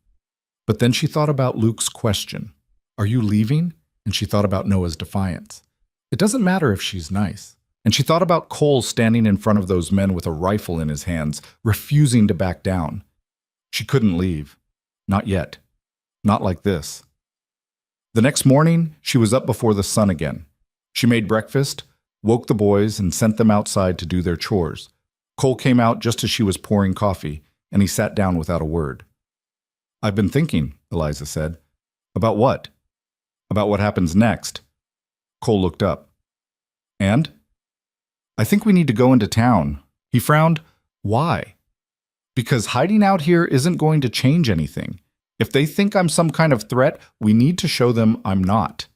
But then she thought about Luke's question. "Are you leaving?" And she thought about Noah's defiance. It doesn't matter if she's nice. And she thought about Cole standing in front of those men with a rifle in his hands, refusing to back down. She couldn't leave. Not yet. Not like this. The next morning, she was up before the sun again. She made breakfast, woke the boys, and sent them outside to do their chores. Cole came out just as she was pouring coffee, and he sat down without a word. "I've been thinking," Eliza said. "About what?" About what happens next. Cole looked up. And? I think we need to go into town. He frowned. Why? Because hiding out here isn't going to change anything. If they think I'm some kind of threat, we need to show them I'm not.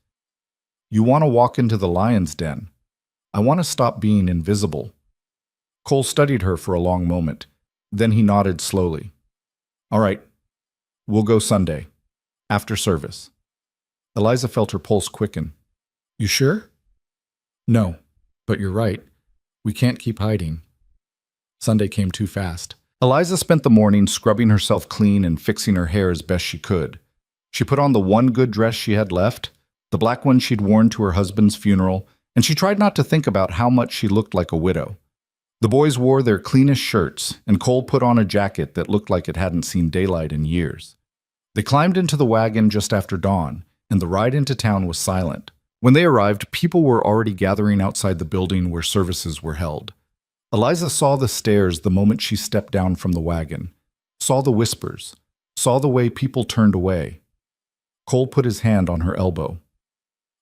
You want to walk into the lion's den. I want to stop being invisible. Cole studied her for a long moment. Then he nodded slowly. All right, we'll go Sunday, after service. Eliza felt her pulse quicken. You sure? No, but you're right. We can't keep hiding. Sunday came too fast. Eliza spent the morning scrubbing herself clean and fixing her hair as best she could. She put on the one good dress she had left, the black one she'd worn to her husband's funeral, and she tried not to think about how much she looked like a widow. The boys wore their cleanest shirts, and Cole put on a jacket that looked like it hadn't seen daylight in years. They climbed into the wagon just after dawn, and the ride into town was silent. When they arrived, people were already gathering outside the building where services were held. Eliza saw the stares the moment she stepped down from the wagon, saw the whispers, saw the way people turned away. Cole put his hand on her elbow.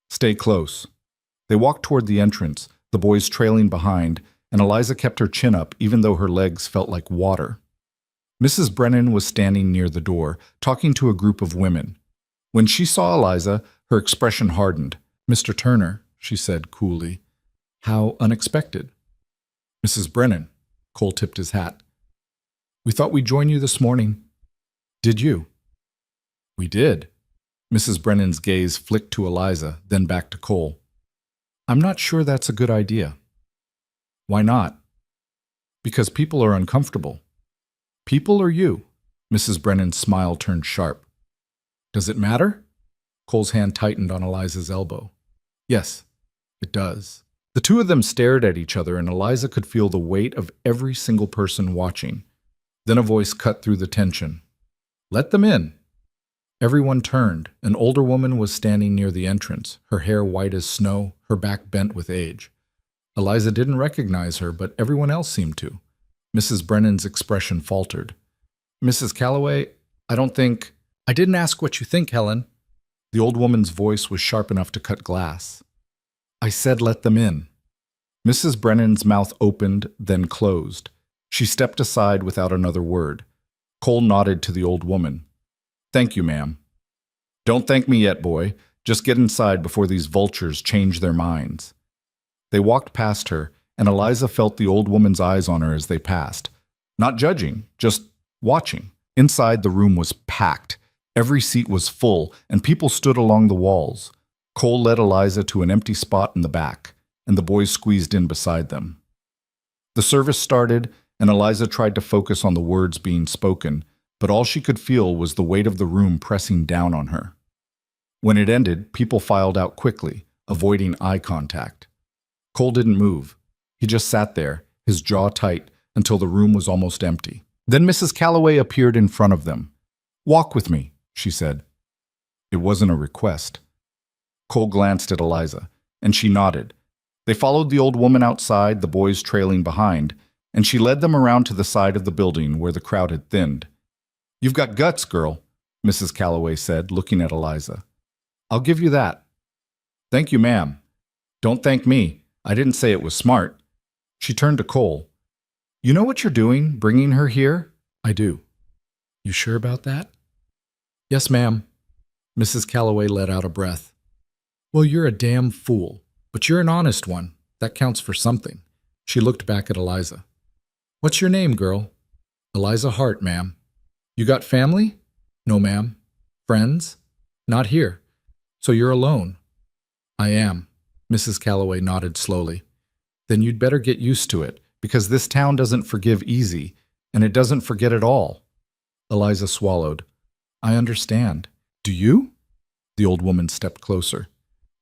Stay close. They walked toward the entrance, the boys trailing behind, and Eliza kept her chin up even though her legs felt like water. Mrs. Brennan was standing near the door, talking to a group of women. When she saw Eliza, her expression hardened. Mr. Turner, she said coolly. How unexpected. Mrs. Brennan, Cole tipped his hat. We thought we'd join you this morning. Did you? We did. Mrs. Brennan's gaze flicked to Eliza, then back to Cole. I'm not sure that's a good idea. Why not? Because people are uncomfortable. People or you? Mrs. Brennan's smile turned sharp. Does it matter? Cole's hand tightened on Eliza's elbow. Yes, it does. The two of them stared at each other, and Eliza could feel the weight of every single person watching. Then a voice cut through the tension. Let them in. Everyone turned. An older woman was standing near the entrance, her hair white as snow, her back bent with age. Eliza didn't recognize her, but everyone else seemed to. Mrs. Brennan's expression faltered. Mrs. Calloway, I don't think... I didn't ask what you think, Helen. The old woman's voice was sharp enough to cut glass. I said let them in. Mrs. Brennan's mouth opened, then closed. She stepped aside without another word. Cole nodded to the old woman. Thank you, ma'am. Don't thank me yet, boy. Just get inside before these vultures change their minds. They walked past her, and Eliza felt the old woman's eyes on her as they passed. Not judging, just watching. Inside, the room was packed. Every seat was full, and people stood along the walls. Cole led Eliza to an empty spot in the back, and the boys squeezed in beside them. The service started, and Eliza tried to focus on the words being spoken, but all she could feel was the weight of the room pressing down on her. When it ended, people filed out quickly, avoiding eye contact. Cole didn't move. He just sat there, his jaw tight, until the room was almost empty. Then Mrs. Calloway appeared in front of them. Walk with me, she said. It wasn't a request. Cole glanced at Eliza, and she nodded. They followed the old woman outside, the boys trailing behind, and she led them around to the side of the building where the crowd had thinned. You've got guts, girl, Mrs. Calloway said, looking at Eliza. I'll give you that. Thank you, ma'am. Don't thank me. I didn't say it was smart. She turned to Cole. You know what you're doing, bringing her here? I do. You sure about that? Yes, ma'am. Mrs. Calloway let out a breath. Well, you're a damn fool, but you're an honest one. That counts for something. She looked back at Eliza. What's your name, girl? Eliza Hart, ma'am. You got family? No, ma'am. Friends? Not here. So you're alone? I am. Mrs. Calloway nodded slowly. Then you'd better get used to it, because this town doesn't forgive easy, and it doesn't forget at all. Eliza swallowed. I understand. Do you? The old woman stepped closer.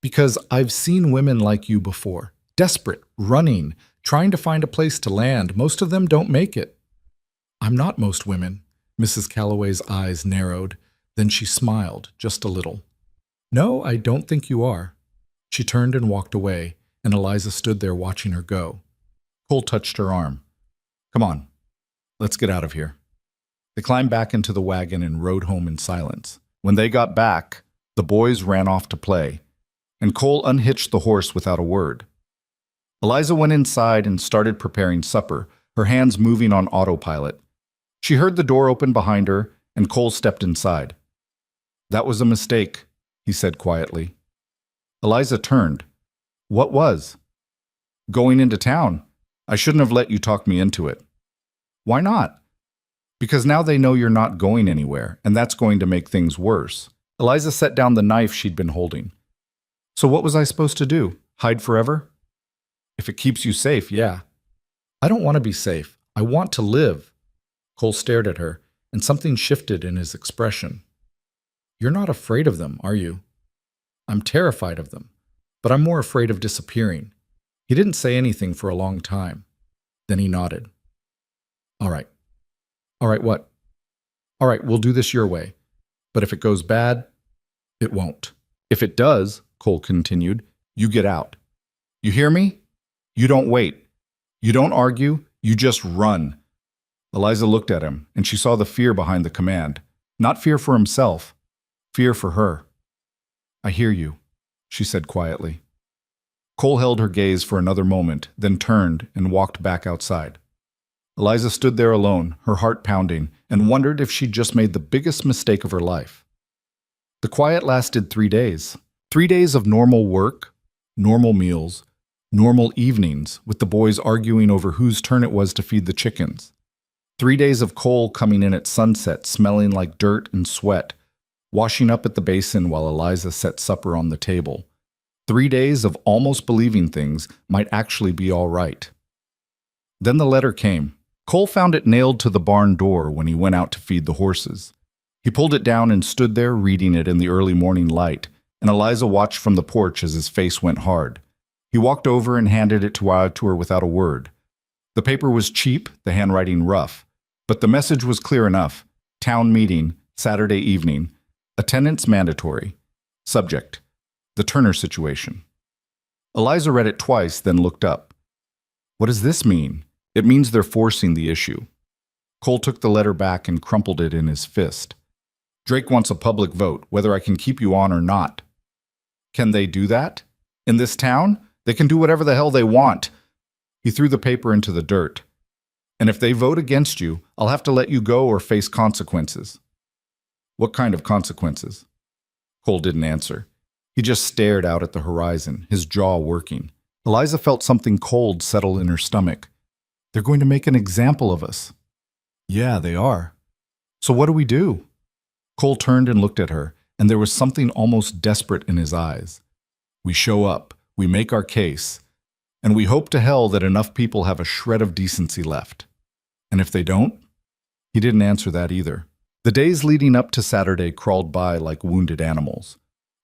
Because I've seen women like you before. Desperate, running, trying to find a place to land. Most of them don't make it. I'm not most women. Mrs. Calloway's eyes narrowed. Then she smiled, just a little. No, I don't think you are. She turned and walked away, and Eliza stood there watching her go. Cole touched her arm. Come on, let's get out of here. They climbed back into the wagon and rode home in silence. When they got back, the The boys ran off to play, and Cole unhitched the horse without a word. Eliza went inside and started preparing supper, her hands moving on autopilot. She heard the door open behind her, and Cole stepped inside. "That was a mistake," he said quietly. Eliza turned. "What was?" "Going into town. I shouldn't have let you talk me into it." "Why not?" "Because now they know you're not going anywhere, and that's going to make things worse." Eliza set down the knife she'd been holding. "So what was I supposed to do? Hide forever?" "If it keeps you safe, yeah." "I don't want to be safe. I want to live." Cole stared at her, and something shifted in his expression. "You're not afraid of them, are you?" "I'm terrified of them, but I'm more afraid of disappearing." He didn't say anything for a long time. Then he nodded. "All right." "All right, what?" "All right, we'll do this your way. But if it goes bad, it won't." "If it does," Cole continued, "you get out. You hear me? You don't wait. You don't argue. You just run." Eliza looked at him, and she saw the fear behind the command. Not fear for himself, fear for her. "I hear you," she said quietly. Cole held her gaze for another moment, then turned and walked back outside. Eliza stood there alone, her heart pounding, and wondered if she'd just made the biggest mistake of her life. The quiet lasted 3 days. 3 days of normal work, normal meals, normal evenings, with the boys arguing over whose turn it was to feed the chickens. 3 days of Cole coming in at sunset, smelling like dirt and sweat, washing up at the basin while Eliza set supper on the table. 3 days of almost believing things might actually be all right. Then the letter came. Cole found it nailed to the barn door when he went out to feed the horses. He pulled it down and stood there reading it in the early morning light, and Eliza watched from the porch as his face went hard. He walked over and handed it to her without a word. The paper was cheap, the handwriting rough, but the message was clear enough. Town meeting, Saturday evening. Attendance mandatory. Subject: the Turner situation. Eliza read it twice, then looked up. "What does this mean?" "It means they're forcing the issue." Cole took the letter back and crumpled it in his fist. "Drake wants a public vote, whether I can keep you on or not." "Can they do that? In this town? They can do whatever the hell they want." He threw the paper into the dirt. "And if they vote against you, I'll have to let you go or face consequences." "What kind of consequences?" Cole didn't answer. He just stared out at the horizon, his jaw working. Eliza felt something cold settle in her stomach. "They're going to make an example of us." "Yeah, they are." "So what do we do?" Cole turned and looked at her, and there was something almost desperate in his eyes. "We show up, we make our case, and we hope to hell that enough people have a shred of decency left. And if they don't?" He didn't answer that either. The days leading up to Saturday crawled by like wounded animals.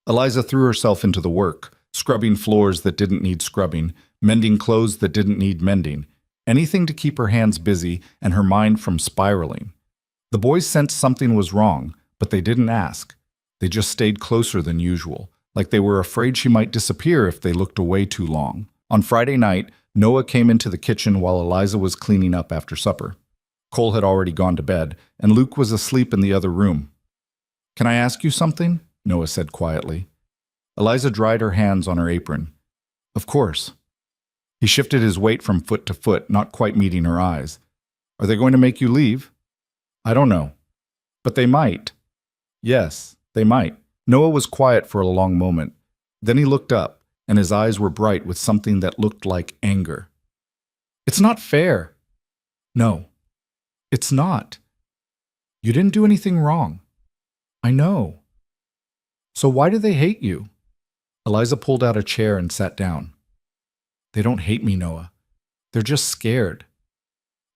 Eliza threw herself into the work, scrubbing floors that didn't need scrubbing, mending clothes that didn't need mending, anything to keep her hands busy and her mind from spiraling. The boys sensed something was wrong, but they didn't ask. They just stayed closer than usual, like they were afraid she might disappear if they looked away too long. On Friday night, Noah came into the kitchen while Eliza was cleaning up after supper. Cole had already gone to bed, and Luke was asleep in the other room. "Can I ask you something?" Noah said quietly. Eliza dried her hands on her apron. "Of course." He shifted his weight from foot to foot, not quite meeting her eyes. "Are they going to make you leave?" "I don't know. But they might." "Yes, they might." Noah was quiet for a long moment. Then he looked up, and his eyes were bright with something that looked like anger. "It's not fair." "No, it's not. You didn't do anything wrong. I know. So why do they hate you?" Eliza pulled out a chair and sat down. "They don't hate me, Noah. They're just scared."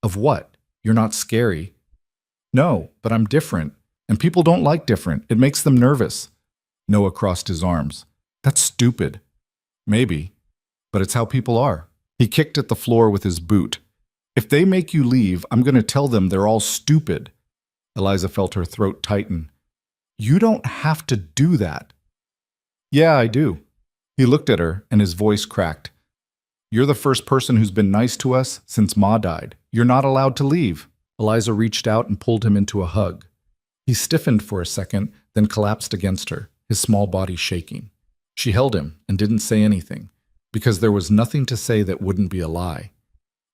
"Of what? You're not scary." "No, but I'm different, and people don't like different. It makes them nervous." Noah crossed his arms. "That's stupid." "Maybe, but it's how people are." He kicked at the floor with his boot. "If they make you leave, I'm going to tell them they're all stupid." Eliza felt her throat tighten. "You don't have to do that." "Yeah, I do." He looked at her, and his voice cracked. "You're the first person who's been nice to us since Ma died. You're not allowed to leave." Eliza reached out and pulled him into a hug. He stiffened for a second, then collapsed against her, his small body shaking. She held him and didn't say anything, because there was nothing to say that wouldn't be a lie.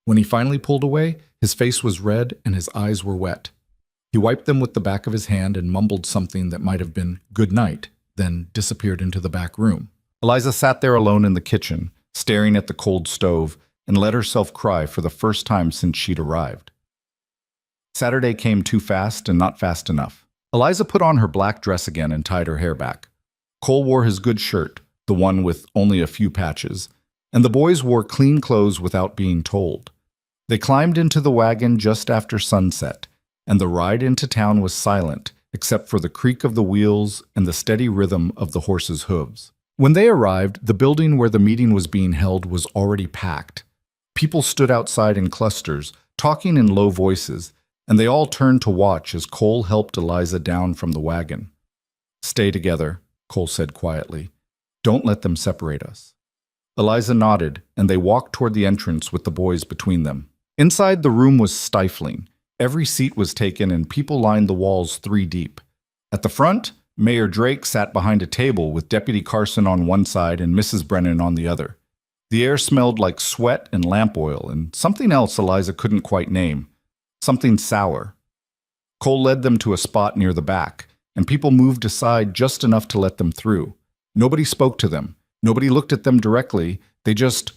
When he finally pulled away, his face was red and his eyes were wet. He wiped them with the back of his hand and mumbled something that might have been "good night," then disappeared into the back room. Eliza sat there alone in the kitchen, staring at the cold stove, and let herself cry for the first time since she'd arrived. Saturday came too fast and not fast enough. Eliza put on her black dress again and tied her hair back. Cole wore his good shirt, the one with only a few patches, and the boys wore clean clothes without being told. They climbed into the wagon just after sunset, and the ride into town was silent, except for the creak of the wheels and the steady rhythm of the horses' hooves. When they arrived, the building where the meeting was being held was already packed. People stood outside in clusters, talking in low voices, and they all turned to watch as Cole helped Eliza down from the wagon. "Stay together," Cole said quietly. "Don't let them separate us." Eliza nodded, and they walked toward the entrance with the boys between them. Inside, the room was stifling. Every seat was taken, and people lined the walls 3 deep. At the front, Mayor Drake sat behind a table with Deputy Carson on one side and Mrs. Brennan on the other. The air smelled like sweat and lamp oil, and something else Eliza couldn't quite name. Something sour. Cole led them to a spot near the back, and people moved aside just enough to let them through. Nobody spoke to them. Nobody looked at them directly. They just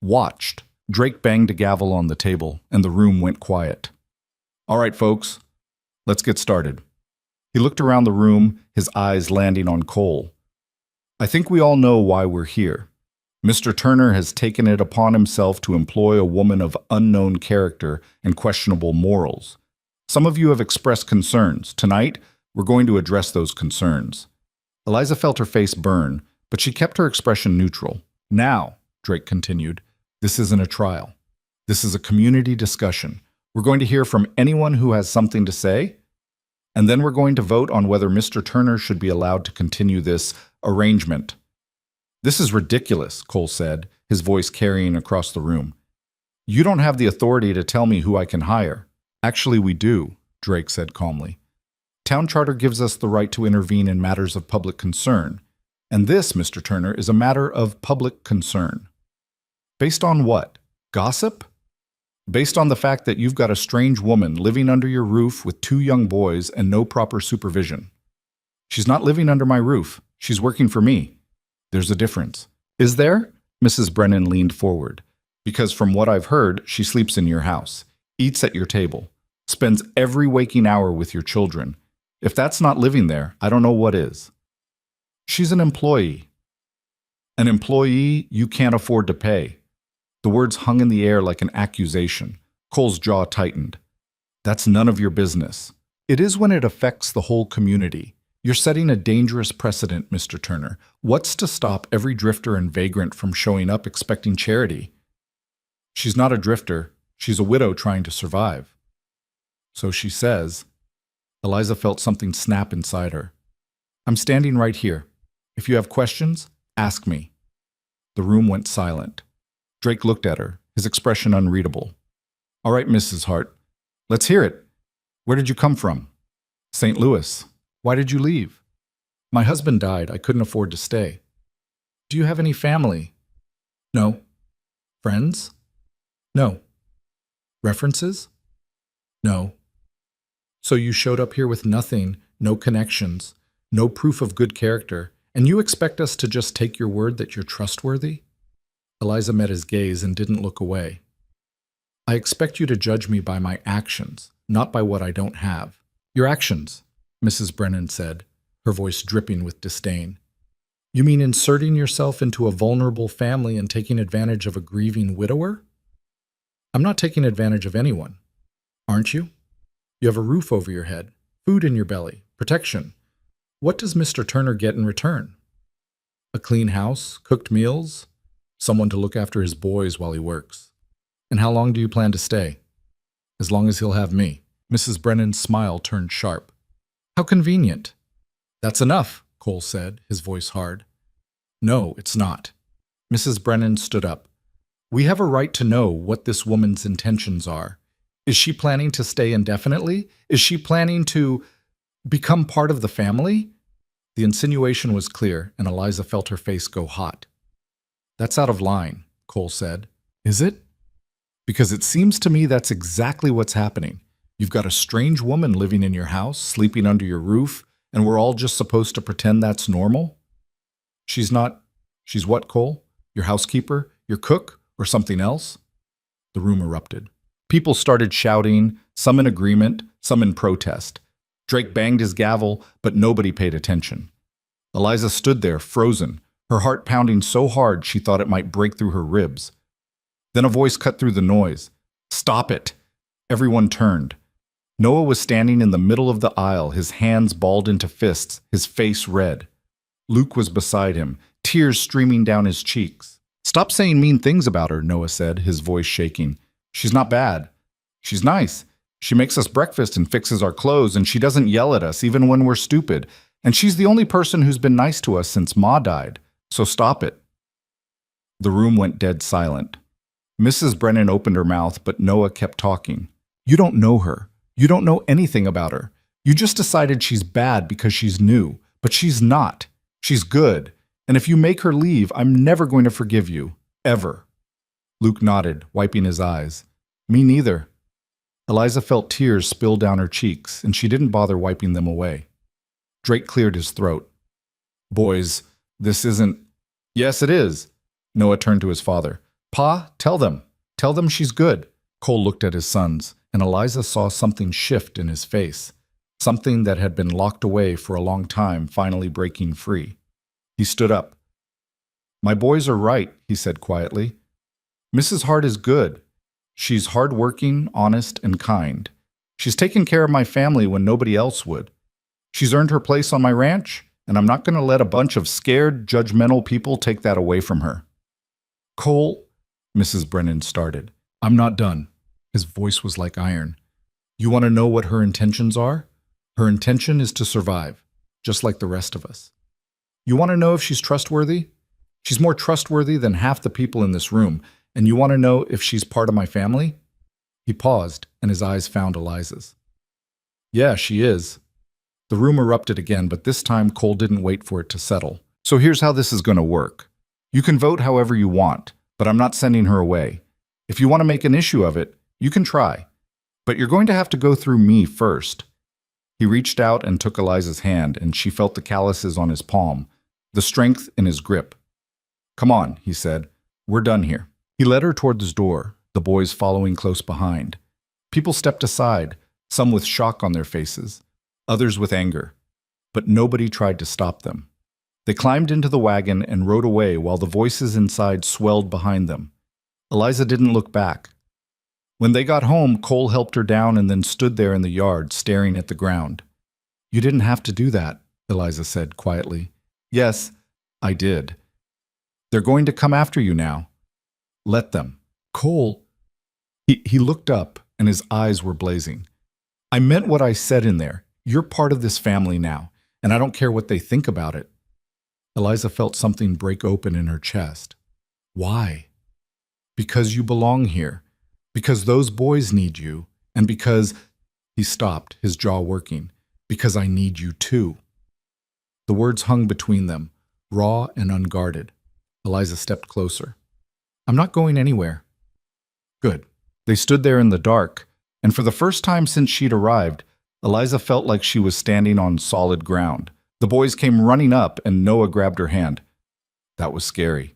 watched. Drake banged a gavel on the table, and the room went quiet. "All right, folks, let's get started." He looked around the room, his eyes landing on Cole. "I think we all know why we're here. Mr. Turner has taken it upon himself to employ a woman of unknown character and questionable morals. Some of you have expressed concerns. Tonight, we're going to address those concerns." Eliza felt her face burn, but she kept her expression neutral. "Now," Drake continued, "this isn't a trial. This is a community discussion. We're going to hear from anyone who has something to say, and then we're going to vote on whether Mr. Turner should be allowed to continue this arrangement." "This is ridiculous," Cole said, his voice carrying across the room. "You don't have the authority to tell me who I can hire." "Actually, we do," Drake said calmly. "Town charter gives us the right to intervene in matters of public concern, and this, Mr. Turner, is a matter of public concern." "Based on what? Gossip?" "Based on the fact that you've got a strange woman living under your roof with 2 young boys and no proper supervision." "She's not living under my roof. She's working for me." "There's a difference." "Is there?" Mrs. Brennan leaned forward. "Because from what I've heard, she sleeps in your house, eats at your table, spends every waking hour with your children. If that's not living there, I don't know what is." "She's an employee." "An employee you can't afford to pay." The words hung in the air like an accusation. Cole's jaw tightened. "That's none of your business." "It is when it affects the whole community. You're setting a dangerous precedent, Mr. Turner. What's to stop every drifter and vagrant from showing up expecting charity?" "She's not a drifter. She's a widow trying to survive." "So she says." Eliza felt something snap inside her. "I'm standing right here. If you have questions, ask me." The room went silent. Drake looked at her, his expression unreadable. "All right, Mrs. Hart. Let's hear it. Where did you come from?" "St. Louis." "Why did you leave?" "My husband died. I couldn't afford to stay." "Do you have any family?" "No." "Friends?" "No." "References?" "No." "So you showed up here with nothing, no connections, no proof of good character, and you expect us to just take your word that you're trustworthy?" Eliza met his gaze and didn't look away. "I expect you to judge me by my actions, not by what I don't have." "Your actions," Mrs. Brennan said, her voice dripping with disdain. "You mean inserting yourself into a vulnerable family and taking advantage of a grieving widower?" "I'm not taking advantage of anyone." "Aren't you? You have a roof over your head, food in your belly, protection. What does Mr. Turner get in return?" "A clean house, cooked meals, someone to look after his boys while he works." "And how long do you plan to stay?" "As long as he'll have me." Mrs. Brennan's smile turned sharp. "How convenient." "That's enough," Cole said, his voice hard. "No, it's not." Mrs. Brennan stood up. "We have a right to know what this woman's intentions are. Is she planning to stay indefinitely? Is she planning to become part of the family?" The insinuation was clear, and Eliza felt her face go hot. "That's out of line," Cole said. "Is it?" "Because it seems to me that's exactly what's happening. You've got a strange woman living in your house, sleeping under your roof, and we're all just supposed to pretend that's normal?" "She's not—" "She's what, Cole? Your housekeeper? Your cook? Or something else?" The room erupted. People started shouting, some in agreement, some in protest. Drake banged his gavel, but nobody paid attention. Eliza stood there, frozen, her heart pounding so hard she thought it might break through her ribs. Then a voice cut through the noise. "Stop it!" Everyone turned. Noah was standing in the middle of the aisle, his hands balled into fists, his face red. Luke was beside him, tears streaming down his cheeks. "Stop saying mean things about her," Noah said, his voice shaking. "She's not bad. She's nice. She makes us breakfast and fixes our clothes, and she doesn't yell at us even when we're stupid. And she's the only person who's been nice to us since Ma died. So stop it." The room went dead silent. Mrs. Brennan opened her mouth, but Noah kept talking. "You don't know her. You don't know anything about her. You just decided she's bad because she's new. But she's not. She's good. And if you make her leave, I'm never going to forgive you. Ever." Luke nodded, wiping his eyes. "Me neither." Eliza felt tears spill down her cheeks, and she didn't bother wiping them away. Drake cleared his throat. "Boys, this isn't—" "Yes, it is." Noah turned to his father. "Pa, tell them. Tell them she's good." Cole looked at his sons, and Eliza saw something shift in his face, something that had been locked away for a long time finally breaking free. He stood up. "My boys are right," he said quietly. "Mrs. Hart is good. She's hardworking, honest, and kind. She's taken care of my family when nobody else would. She's earned her place on my ranch, and I'm not going to let a bunch of scared, judgmental people take that away from her." "Cole," Mrs. Brennan started. "I'm not done." His voice was like iron. "You want to know what her intentions are? Her intention is to survive, just like the rest of us. You want to know if she's trustworthy? She's more trustworthy than half the people in this room. And you want to know if she's part of my family?" He paused, and his eyes found Eliza's. "Yeah, she is." The room erupted again, but this time Cole didn't wait for it to settle. "So here's how this is going to work. You can vote however you want, but I'm not sending her away. If you want to make an issue of it, you can try. But you're going to have to go through me first." He reached out and took Eliza's hand, and she felt the calluses on his palm, the strength in his grip. "Come on," he said. "We're done here." He led her toward the door, the boys following close behind. People stepped aside, some with shock on their faces, others with anger. But nobody tried to stop them. They climbed into the wagon and rode away while the voices inside swelled behind them. Eliza didn't look back. When they got home, Cole helped her down and then stood there in the yard, staring at the ground. "You didn't have to do that," Eliza said quietly. "Yes, I did. They're going to come after you now. Let them." "Cole—" He looked up, and his eyes were blazing. "I meant what I said in there. You're part of this family now, and I don't care what they think about it." Eliza felt something break open in her chest. "Why?" "Because you belong here. Because those boys need you. And because—" He stopped, his jaw working. "Because I need you too." The words hung between them, raw and unguarded. Eliza stepped closer. "I'm not going anywhere." Good. They stood there in the dark, and for the first time since she'd arrived, Eliza felt like she was standing on solid ground. The boys came running up, and Noah grabbed her hand. "That was scary."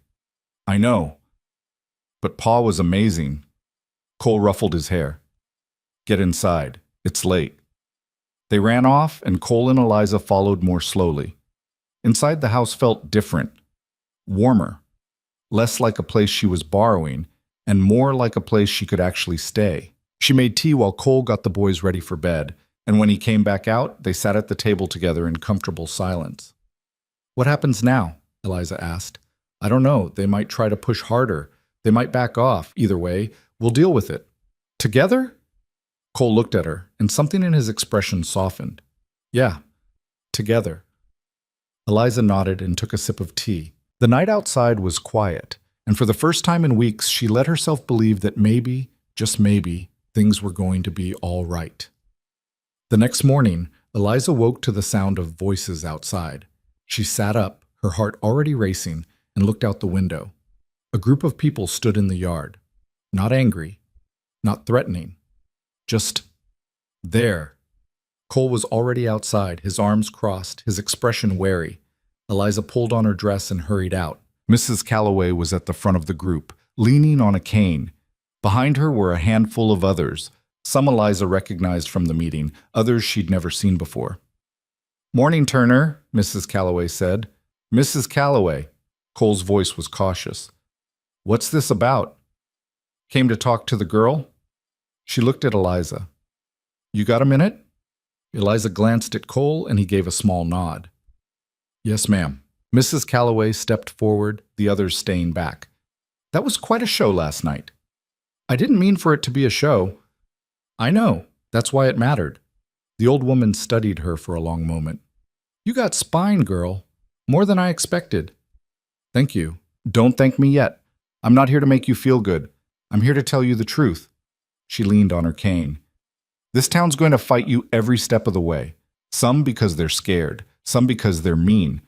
"I know. But Pa was amazing." Cole ruffled his hair. "Get inside. It's late." They ran off, and Cole and Eliza followed more slowly. Inside, the house felt different, warmer, less like a place she was borrowing, and more like a place she could actually stay. She made tea while Cole got the boys ready for bed, and when he came back out, they sat at the table together in comfortable silence. "What happens now?" Eliza asked. "I don't know. They might try to push harder. They might back off. Either way, we'll deal with it." "Together?" Cole looked at her, and something in his expression softened. "Yeah, together." Eliza nodded and took a sip of tea. The night outside was quiet, and for the first time in weeks, she let herself believe that maybe, just maybe, things were going to be all right. The next morning, Eliza woke to the sound of voices outside. She sat up, her heart already racing, and looked out the window. A group of people stood in the yard. Not angry, not threatening, just there. Cole was already outside, his arms crossed, his expression wary. Eliza pulled on her dress and hurried out. Mrs. Calloway was at the front of the group, leaning on a cane. Behind her were a handful of others. Some Eliza recognized from the meeting, others she'd never seen before. "Morning, Turner," Mrs. Calloway said. "Mrs. Calloway." Cole's voice was cautious. "What's this about?" "Came to talk to the girl?" She looked at Eliza. "You got a minute?" Eliza glanced at Cole and he gave a small nod. "Yes, ma'am." Mrs. Calloway stepped forward, the others staying back. "That was quite a show last night." "I didn't mean for it to be a show." "I know. That's why it mattered." The old woman studied her for a long moment. "You got spine, girl. More than I expected." "Thank you. Don't thank me yet. I'm not here to make you feel good. I'm here to tell you the truth." She leaned on her cane. "This town's going to fight you every step of the way. Some because they're scared, some because they're mean,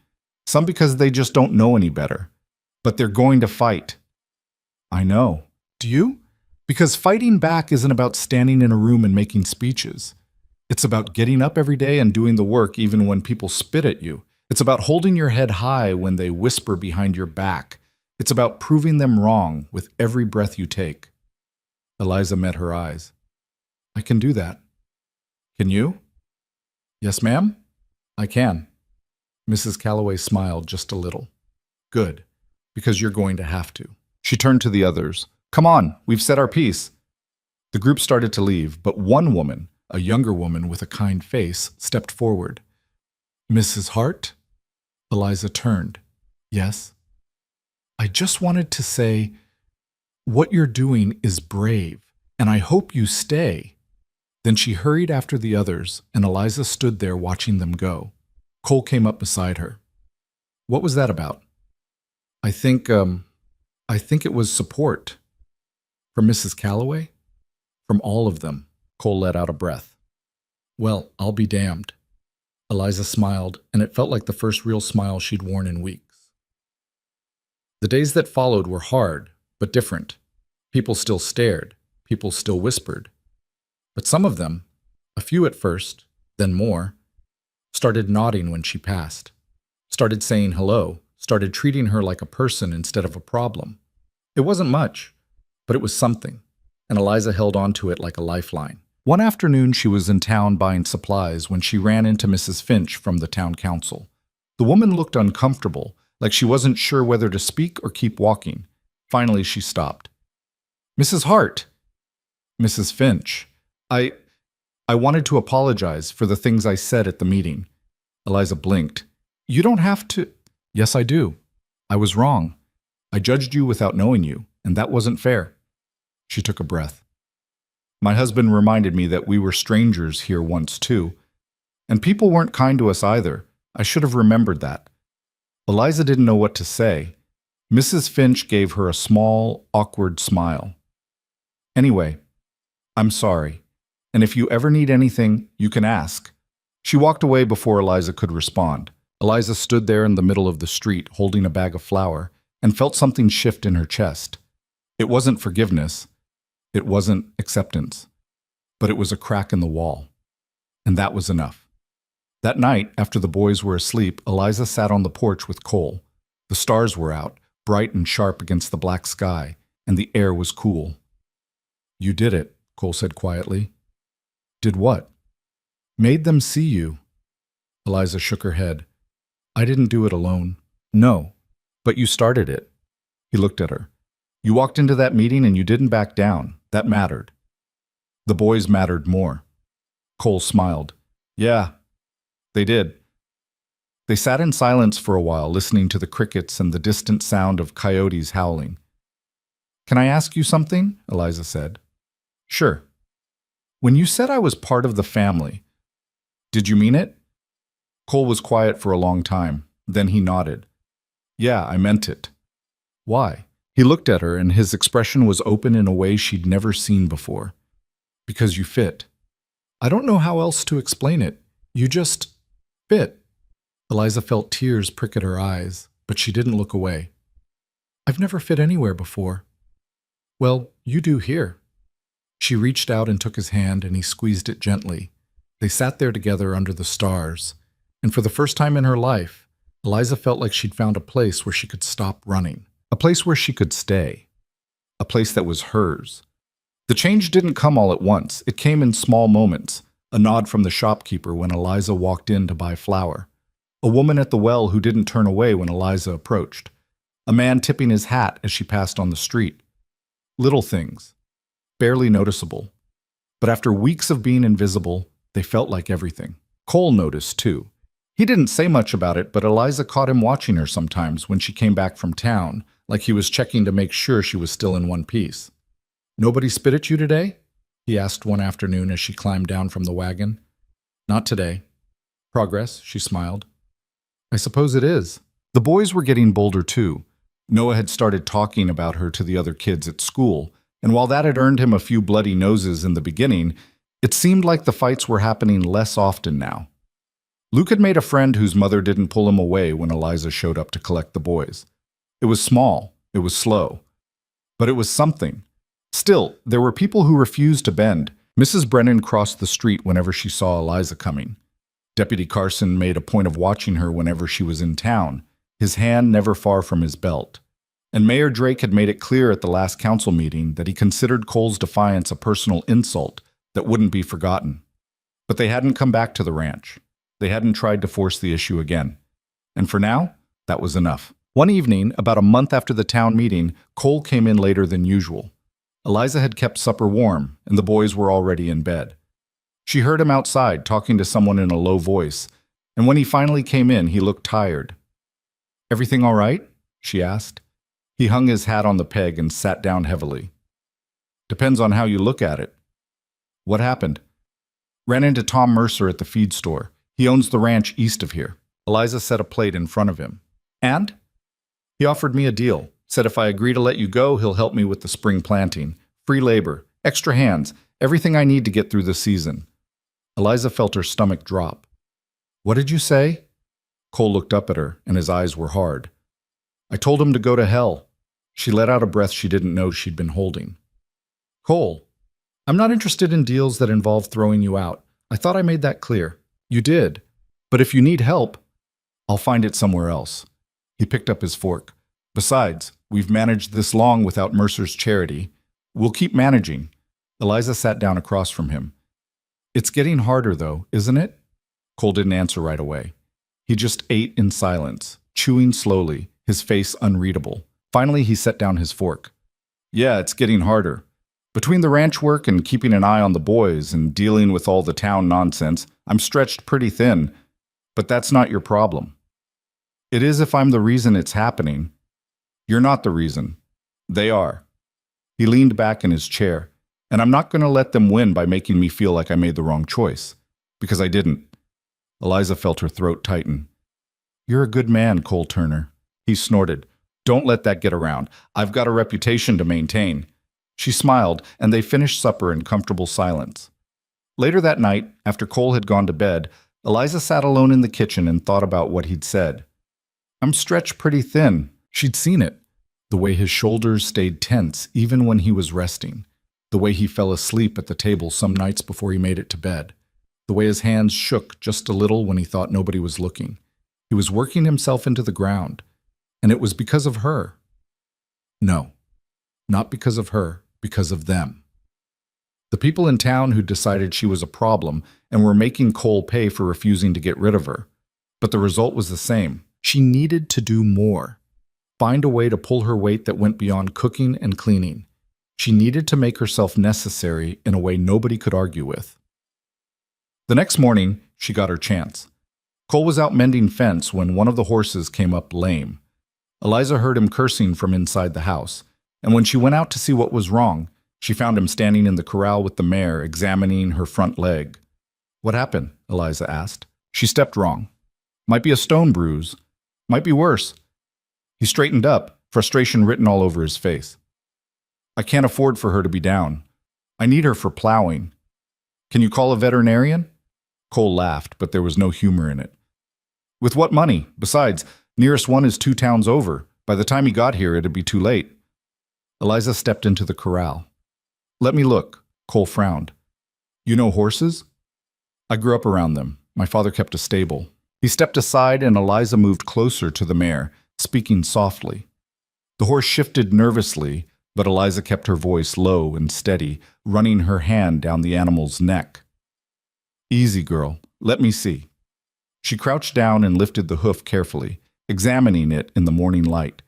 some because they just don't know any better. But they're going to fight." "I know. Do you? Because fighting back isn't about standing in a room and making speeches. It's about getting up every day and doing the work even when people spit at you. It's about holding your head high when they whisper behind your back. It's about proving them wrong with every breath you take." Eliza met her eyes. "I can do that." "Can you?" "Yes, ma'am, I can." Mrs. Calloway smiled just a little. "Good, because you're going to have to." She turned to the others. "Come on, we've said our piece." The group started to leave, but one woman, a younger woman with a kind face, stepped forward. "Mrs. Hart?" Eliza turned. "Yes?" "I just wanted to say, what you're doing is brave, and I hope you stay." Then she hurried after the others, and Eliza stood there watching them go. Cole came up beside her. "What was that about?" I think it was support." "From Mrs. Calloway?" "From all of them." Cole let out a breath. "Well, I'll be damned." Eliza smiled, and it felt like the first real smile she'd worn in weeks. The days that followed were hard, but different. People still stared. People still whispered. But some of them, a few at first, then more, started nodding when she passed, started saying hello, started treating her like a person instead of a problem. It wasn't much, but it was something, and Eliza held on to it like a lifeline. One afternoon she was in town buying supplies when she ran into Mrs. Finch from the town council. The woman looked uncomfortable, like she wasn't sure whether to speak or keep walking. Finally she stopped. "Mrs. Hart!" "Mrs. Finch, I wanted to apologize for the things I said at the meeting." Eliza blinked. "You don't have to—" "Yes, I do. I was wrong. I judged you without knowing you, and that wasn't fair." She took a breath. "My husband reminded me that we were strangers here once, too. And people weren't kind to us either. I should have remembered that." Eliza didn't know what to say. Mrs. Finch gave her a small, awkward smile. "Anyway, I'm sorry. And if you ever need anything, you can ask." She walked away before Eliza could respond. Eliza stood there in the middle of the street, holding a bag of flour, and felt something shift in her chest. It wasn't forgiveness. It wasn't acceptance. But it was a crack in the wall. And that was enough. That night, after the boys were asleep, Eliza sat on the porch with Cole. The stars were out, bright and sharp against the black sky, and the air was cool. "You did it," Cole said quietly. "Did what?" "Made them see you." Eliza shook her head. "I didn't do it alone." "No, but you started it." He looked at her. "You walked into that meeting and you didn't back down. That mattered." "The boys mattered more." Cole smiled. "Yeah, they did." They sat in silence for a while, listening to the crickets and the distant sound of coyotes howling. "Can I ask you something?" Eliza said. "Sure." "When you said I was part of the family, did you mean it?" Cole was quiet for a long time. Then he nodded. "Yeah, I meant it." "Why?" He looked at her, and his expression was open in a way she'd never seen before. "Because you fit. I don't know how else to explain it. You just fit." Eliza felt tears prick at her eyes, but she didn't look away. I've never fit anywhere before. Well, you do here. She reached out and took his hand, and he squeezed it gently. They sat there together under the stars, and for the first time in her life, Eliza felt like she'd found a place where she could stop running, a place where she could stay, a place that was hers. The change didn't come all at once. It came in small moments, a nod from the shopkeeper when Eliza walked in to buy flour, a woman at the well who didn't turn away when Eliza approached, a man tipping his hat as she passed on the street. Little things, barely noticeable. But after weeks of being invisible, they felt like everything. Cole noticed, too. He didn't say much about it, but Eliza caught him watching her sometimes when she came back from town, like he was checking to make sure she was still in one piece. Nobody spit at you today? He asked one afternoon as she climbed down from the wagon. Not today. Progress, she smiled. I suppose it is. The boys were getting bolder, too. Noah had started talking about her to the other kids at school, and while that had earned him a few bloody noses in the beginning, it seemed like the fights were happening less often now. Luke had made a friend whose mother didn't pull him away when Eliza showed up to collect the boys. It was small, it was slow, but it was something. Still, there were people who refused to bend. Mrs. Brennan crossed the street whenever she saw Eliza coming. Deputy Carson made a point of watching her whenever she was in town, his hand never far from his belt. And Mayor Drake had made it clear at the last council meeting that he considered Cole's defiance a personal insult that wouldn't be forgotten. But they hadn't come back to the ranch. They hadn't tried to force the issue again. And for now, that was enough. One evening, about a month after the town meeting, Cole came in later than usual. Eliza had kept supper warm, and the boys were already in bed. She heard him outside talking to someone in a low voice, and when he finally came in, he looked tired. Everything all right? She asked. He hung his hat on the peg and sat down heavily. Depends on how you look at it. What happened? Ran into Tom Mercer at the feed store. He owns the ranch east of here. Eliza set a plate in front of him. And? He offered me a deal. Said if I agree to let you go, he'll help me with the spring planting. Free labor, extra hands, everything I need to get through the season. Eliza felt her stomach drop. What did you say? Cole looked up at her, and his eyes were hard. I told him to go to hell. She let out a breath she didn't know she'd been holding. Cole, I'm not interested in deals that involve throwing you out. I thought I made that clear. You did. But if you need help, I'll find it somewhere else. He picked up his fork. Besides, we've managed this long without Mercer's charity. We'll keep managing. Eliza sat down across from him. It's getting harder, though, isn't it? Cole didn't answer right away. He just ate in silence, chewing slowly, his face unreadable. Finally, he set down his fork. Yeah, it's getting harder. Between the ranch work and keeping an eye on the boys and dealing with all the town nonsense, I'm stretched pretty thin. But that's not your problem. It is if I'm the reason it's happening. You're not the reason. They are. He leaned back in his chair, and I'm not going to let them win by making me feel like I made the wrong choice. Because I didn't. Eliza felt her throat tighten. You're a good man, Cole Turner. He snorted. Don't let that get around. I've got a reputation to maintain. She smiled, and they finished supper in comfortable silence. Later that night, after Cole had gone to bed, Eliza sat alone in the kitchen and thought about what he'd said. I'm stretched pretty thin. She'd seen it. The way his shoulders stayed tense even when he was resting. The way he fell asleep at the table some nights before he made it to bed. The way his hands shook just a little when he thought nobody was looking. He was working himself into the ground. And it was because of her. No, not because of her, because of them. The people in town who decided she was a problem and were making Cole pay for refusing to get rid of her. But the result was the same. She needed to do more. Find a way to pull her weight that went beyond cooking and cleaning. She needed to make herself necessary in a way nobody could argue with. The next morning, she got her chance. Cole was out mending fence when one of the horses came up lame. Eliza heard him cursing from inside the house, and when she went out to see what was wrong, she found him standing in the corral with the mare, examining her front leg. What happened? Eliza asked. She stepped wrong. Might be a stone bruise. Might be worse. He straightened up, frustration written all over his face. I can't afford for her to be down. I need her for plowing. Can you call a veterinarian? Cole laughed, but there was no humor in it. With what money? Besides, nearest one is 2 towns over. By the time he got here, it'd be too late. Eliza stepped into the corral. Let me look. Cole frowned. You know horses? I grew up around them. My father kept a stable. He stepped aside and Eliza moved closer to the mare, speaking softly. The horse shifted nervously, but Eliza kept her voice low and steady, running her hand down the animal's neck. Easy, girl. Let me see. She crouched down and lifted the hoof carefully, examining it in the morning light.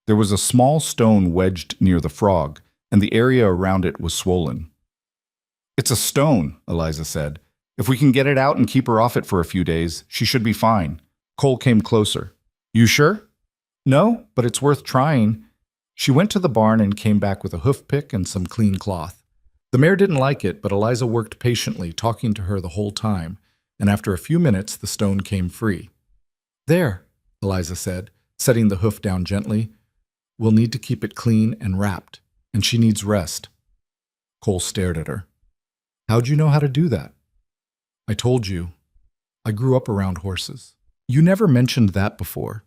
There was a small stone wedged near the frog, and the area around it was swollen. It's a stone, Eliza said. If we can get it out and keep her off it for a few days, she should be fine. Cole came closer. You sure? No, but it's worth trying. She went to the barn and came back with a hoof pick and some clean cloth. The mare didn't like it, but Eliza worked patiently, talking to her the whole time, and after a few minutes the stone came free. There, Eliza said, setting the hoof down gently. We'll need to keep it clean and wrapped, and she needs rest. Cole stared at her. How'd you know how to do that? I told you. I grew up around horses. You never mentioned that before.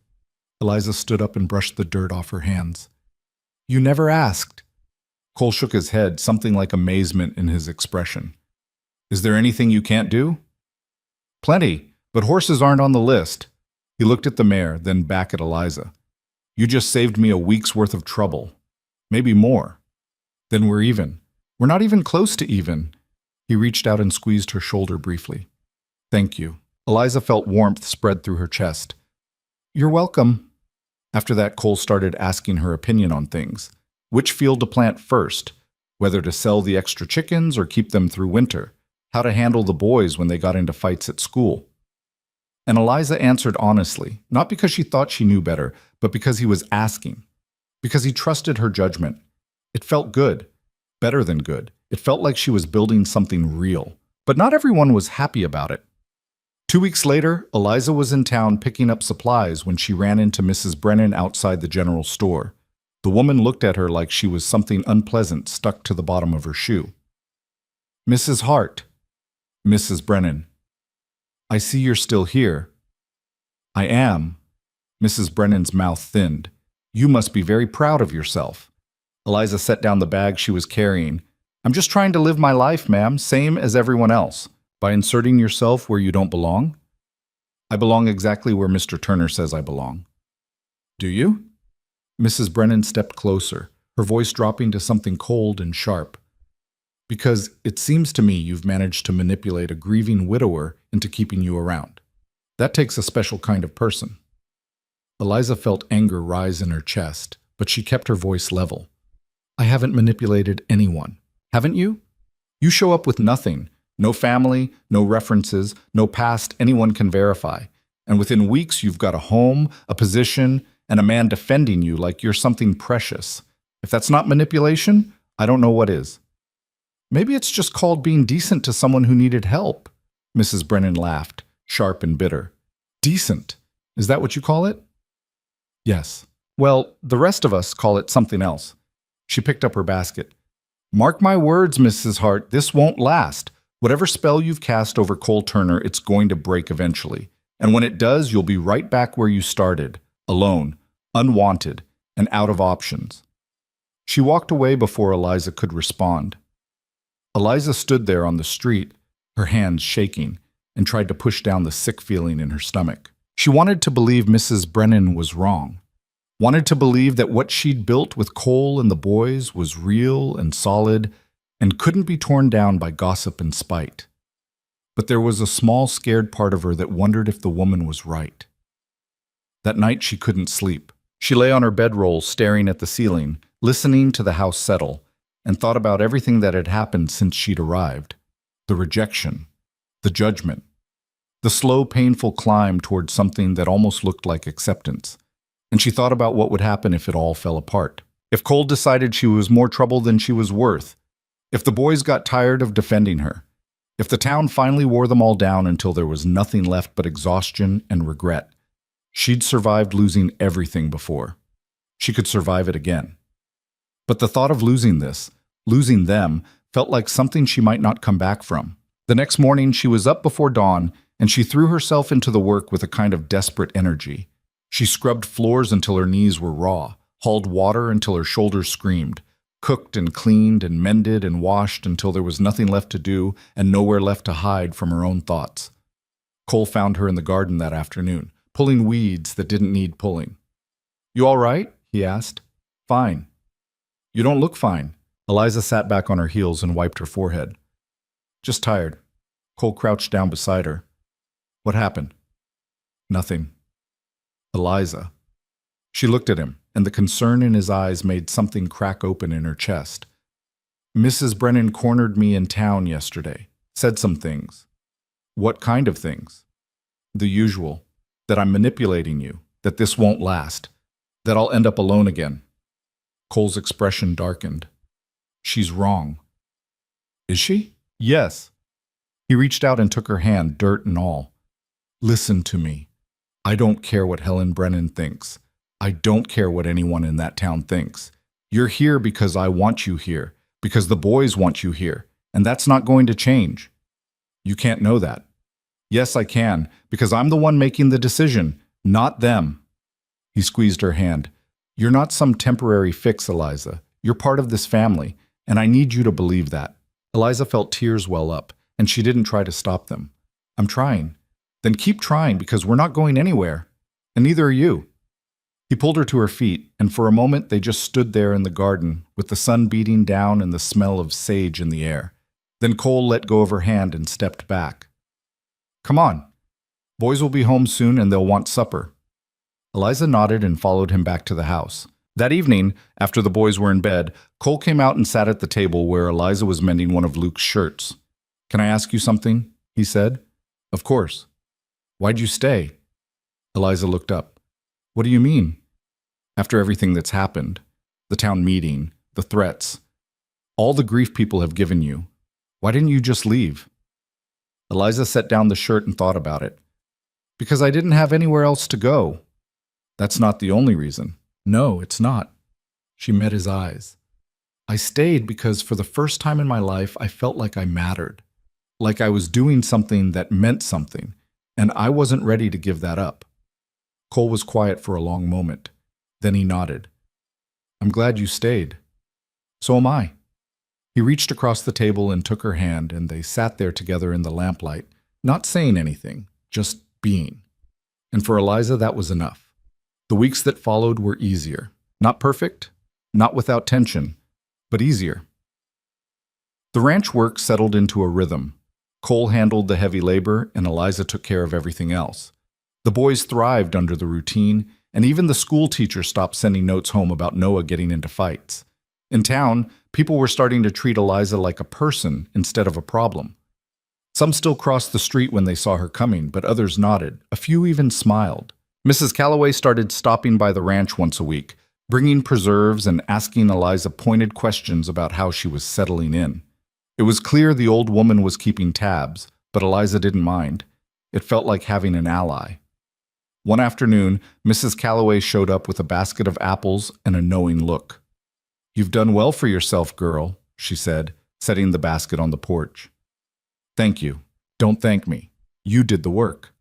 Eliza stood up and brushed the dirt off her hands. You never asked. Cole shook his head, something like amazement in his expression. Is there anything you can't do? Plenty, but horses aren't on the list. He looked at the mare, then back at Eliza. You just saved me a week's worth of trouble. Maybe more. Then we're even. We're not even close to even. He reached out and squeezed her shoulder briefly. Thank you. Eliza felt warmth spread through her chest. You're welcome. After that, Cole started asking her opinion on things. Which field to plant first, whether to sell the extra chickens or keep them through winter, how to handle the boys when they got into fights at school. And Eliza answered honestly, not because she thought she knew better, but because he was asking, because he trusted her judgment. It felt good, better than good. It felt like she was building something real, but not everyone was happy about it. 2 weeks later, Eliza was in town picking up supplies when she ran into Mrs. Brennan outside the general store. The woman looked at her like she was something unpleasant stuck to the bottom of her shoe. Mrs. Hart. Mrs. Brennan. I see you're still here. I am. Mrs. Brennan's mouth thinned. You must be very proud of yourself. Eliza set down the bag she was carrying. I'm just trying to live my life, ma'am, same as everyone else. By inserting yourself where you don't belong? I belong exactly where Mr. Turner says I belong. Do you? Mrs. Brennan stepped closer, her voice dropping to something cold and sharp. Because it seems to me you've managed to manipulate a grieving widower into keeping you around. That takes a special kind of person. Eliza felt anger rise in her chest, but she kept her voice level. I haven't manipulated anyone. Haven't you? You show up with nothing. No family, no references, no past anyone can verify. And within weeks you've got a home, a position, and a man defending you like you're something precious. If that's not manipulation, I don't know what is. Maybe it's just called being decent to someone who needed help. Mrs. Brennan laughed, sharp and bitter. Decent? Is that what you call it? Yes. Well, the rest of us call it something else. She picked up her basket. Mark my words, Mrs. Hart, this won't last. Whatever spell you've cast over Cole Turner, it's going to break eventually. And when it does, you'll be right back where you started, alone, unwanted, and out of options. She walked away before Eliza could respond. Eliza stood there on the street, her hands shaking, and tried to push down the sick feeling in her stomach. She wanted to believe Mrs. Brennan was wrong. Wanted to believe that what she'd built with Cole and the boys was real and solid and couldn't be torn down by gossip and spite. But there was a small, scared part of her that wondered if the woman was right. That night she couldn't sleep. She lay on her bedroll staring at the ceiling, listening to the house settle, and thought about everything that had happened since she'd arrived. The rejection, the judgment, the slow, painful climb toward something that almost looked like acceptance. And she thought about what would happen if it all fell apart. If Cole decided she was more trouble than she was worth. If the boys got tired of defending her. If the town finally wore them all down until there was nothing left but exhaustion and regret. She'd survived losing everything before. She could survive it again. But the thought of losing this, losing them, felt like something she might not come back from. The next morning, she was up before dawn, and she threw herself into the work with a kind of desperate energy. She scrubbed floors until her knees were raw, hauled water until her shoulders screamed, cooked and cleaned and mended and washed until there was nothing left to do and nowhere left to hide from her own thoughts. Cole found her in the garden that afternoon, pulling weeds that didn't need pulling. "You all right?" he asked. "Fine." "You don't look fine." Eliza sat back on her heels and wiped her forehead. "Just tired." Cole crouched down beside her. "What happened?" "Nothing." "Eliza." She looked at him, and the concern in his eyes made something crack open in her chest. "Mrs. Brennan cornered me in town yesterday, said some things." "What kind of things?" "The usual. That I'm manipulating you, that this won't last, that I'll end up alone again." Cole's expression darkened. "She's wrong." "Is she?" "Yes." He reached out and took her hand, dirt and all. "Listen to me. I don't care what Helen Brennan thinks. I don't care what anyone in that town thinks. You're here because I want you here, because the boys want you here, and that's not going to change." "You can't know that." "Yes, I can, because I'm the one making the decision, not them." He squeezed her hand. "You're not some temporary fix, Eliza. You're part of this family, and I need you to believe that." Eliza felt tears well up, and she didn't try to stop them. "I'm trying." "Then keep trying, because we're not going anywhere. And neither are you." He pulled her to her feet, and for a moment they just stood there in the garden, with the sun beating down and the smell of sage in the air. Then Cole let go of her hand and stepped back. "Come on. Boys will be home soon and they'll want supper." Eliza nodded and followed him back to the house. That evening, after the boys were in bed, Cole came out and sat at the table where Eliza was mending one of Luke's shirts. "Can I ask you something?" he said. "Of course." "Why'd you stay?" Eliza looked up. "What do you mean?" "After everything that's happened, the town meeting, the threats, all the grief people have given you, why didn't you just leave?" Eliza set down the shirt and thought about it. "Because I didn't have anywhere else to go." "That's not the only reason." "No, it's not." She met his eyes. "I stayed because for the first time in my life I felt like I mattered, like I was doing something that meant something, and I wasn't ready to give that up." Cole was quiet for a long moment. Then he nodded. "I'm glad you stayed." "So am I." He reached across the table and took her hand, and they sat there together in the lamplight, not saying anything, just being. And for Eliza, that was enough. The weeks that followed were easier. Not perfect, not without tension, but easier. The ranch work settled into a rhythm. Cole handled the heavy labor, and Eliza took care of everything else. The boys thrived under the routine, and even the school teacher stopped sending notes home about Noah getting into fights. In town, people were starting to treat Eliza like a person instead of a problem. Some still crossed the street when they saw her coming, but others nodded. A few even smiled. Mrs. Calloway started stopping by the ranch once a week, bringing preserves and asking Eliza pointed questions about how she was settling in. It was clear the old woman was keeping tabs, but Eliza didn't mind. It felt like having an ally. One afternoon, Mrs. Calloway showed up with a basket of apples and a knowing look. "You've done well for yourself, girl," she said, setting the basket on the porch. "Thank you. Don't thank me. You did the work."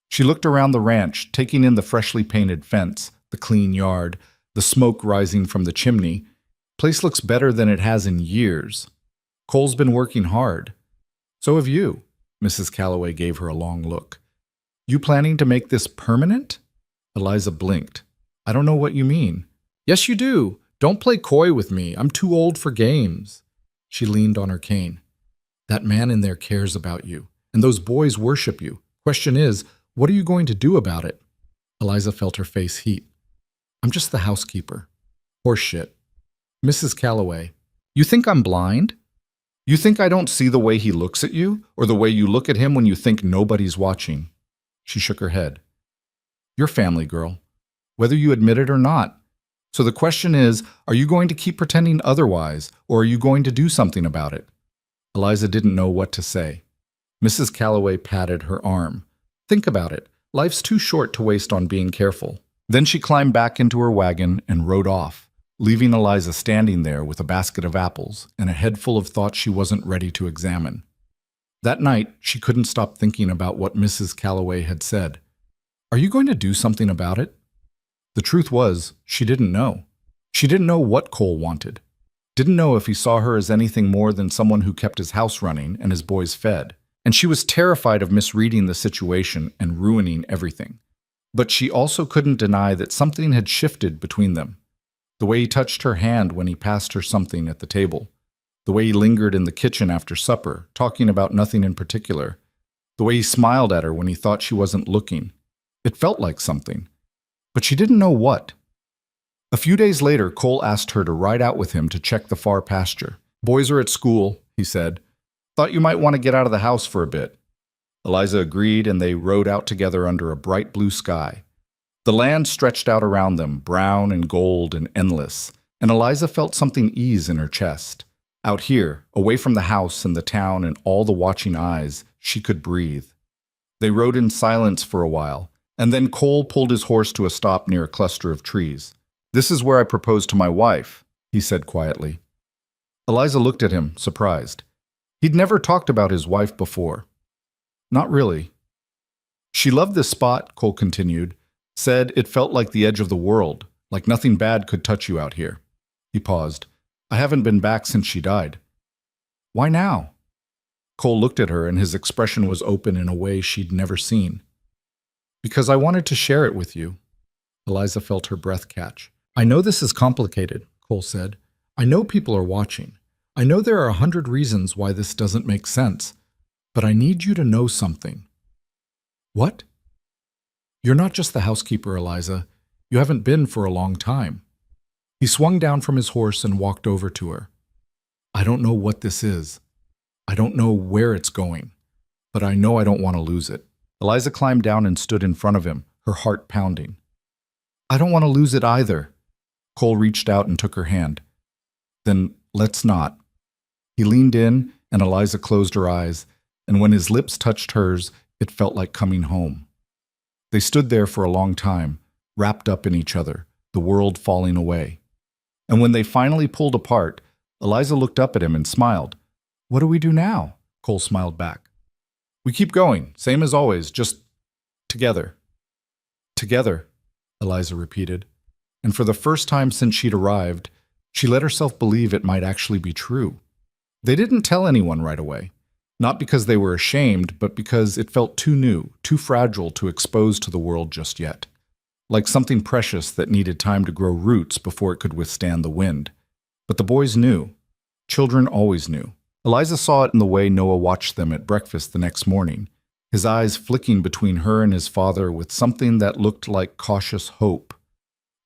She looked around the ranch, taking in the freshly painted fence, the clean yard, the smoke rising from the chimney. "Place looks better than it has in years. Cole's been working hard." "So have you." Mrs. Calloway gave her a long look. "You planning to make this permanent?" Eliza blinked. "I don't know what you mean." "Yes, you do. Don't play coy with me. I'm too old for games." She leaned on her cane. "That man in there cares about you, and those boys worship you. Question is, what are you going to do about it?" Eliza felt her face heat. "I'm just the housekeeper." "Horseshit." "Mrs. Calloway, you think I'm blind? You think I don't see the way he looks at you, or the way you look at him when you think nobody's watching?" She shook her head. "You're family, girl, whether you admit it or not. So the question is, are you going to keep pretending otherwise, or are you going to do something about it?" Eliza didn't know what to say. Mrs. Calloway patted her arm. "Think about it. Life's too short to waste on being careful." Then she climbed back into her wagon and rode off, leaving Eliza standing there with a basket of apples and a head full of thoughts she wasn't ready to examine. That night, she couldn't stop thinking about what Mrs. Calloway had said. Are you going to do something about it? The truth was, she didn't know. She didn't know what Cole wanted. Didn't know if he saw her as anything more than someone who kept his house running and his boys fed. And she was terrified of misreading the situation and ruining everything. But she also couldn't deny that something had shifted between them. The way he touched her hand when he passed her something at the table. The way he lingered in the kitchen after supper, talking about nothing in particular. The way he smiled at her when he thought she wasn't looking. It felt like something. But she didn't know what. A few days later, Cole asked her to ride out with him to check the far pasture. Boys are at school, he said. Thought you might want to get out of the house for a bit. Eliza agreed, and they rode out together under a bright blue sky. The land stretched out around them, brown and gold and endless, and Eliza felt something ease in her chest. Out here, away from the house and the town and all the watching eyes, she could breathe. They rode in silence for a while, and then Cole pulled his horse to a stop near a cluster of trees. This is where I proposed to my wife, he said quietly. Eliza looked at him, surprised. He'd never talked about his wife before. Not really. She loved this spot, Cole continued, said it felt like the edge of the world, like nothing bad could touch you out here. He paused. I haven't been back since she died. Why now? Cole looked at her, and his expression was open in a way she'd never seen. Because I wanted to share it with you. Eliza felt her breath catch. I know this is complicated, Cole said. I know people are watching. I know there are 100 reasons why this doesn't make sense. But I need you to know something. What? You're not just the housekeeper, Eliza. You haven't been for a long time. He swung down from his horse and walked over to her. I don't know what this is. I don't know where it's going. But I know I don't want to lose it. Eliza climbed down and stood in front of him, her heart pounding. I don't want to lose it either. Cole reached out and took her hand. Then let's not. He leaned in, and Eliza closed her eyes, and when his lips touched hers, it felt like coming home. They stood there for a long time, wrapped up in each other, the world falling away. And when they finally pulled apart, Eliza looked up at him and smiled. What do we do now? Cole smiled back. We keep going, same as always, just together. Together, Eliza repeated. And for the first time since she'd arrived, she let herself believe it might actually be true. They didn't tell anyone right away. Not because they were ashamed, but because it felt too new, too fragile to expose to the world just yet. Like something precious that needed time to grow roots before it could withstand the wind. But the boys knew. Children always knew. Eliza saw it in the way Noah watched them at breakfast the next morning, his eyes flicking between her and his father with something that looked like cautious hope.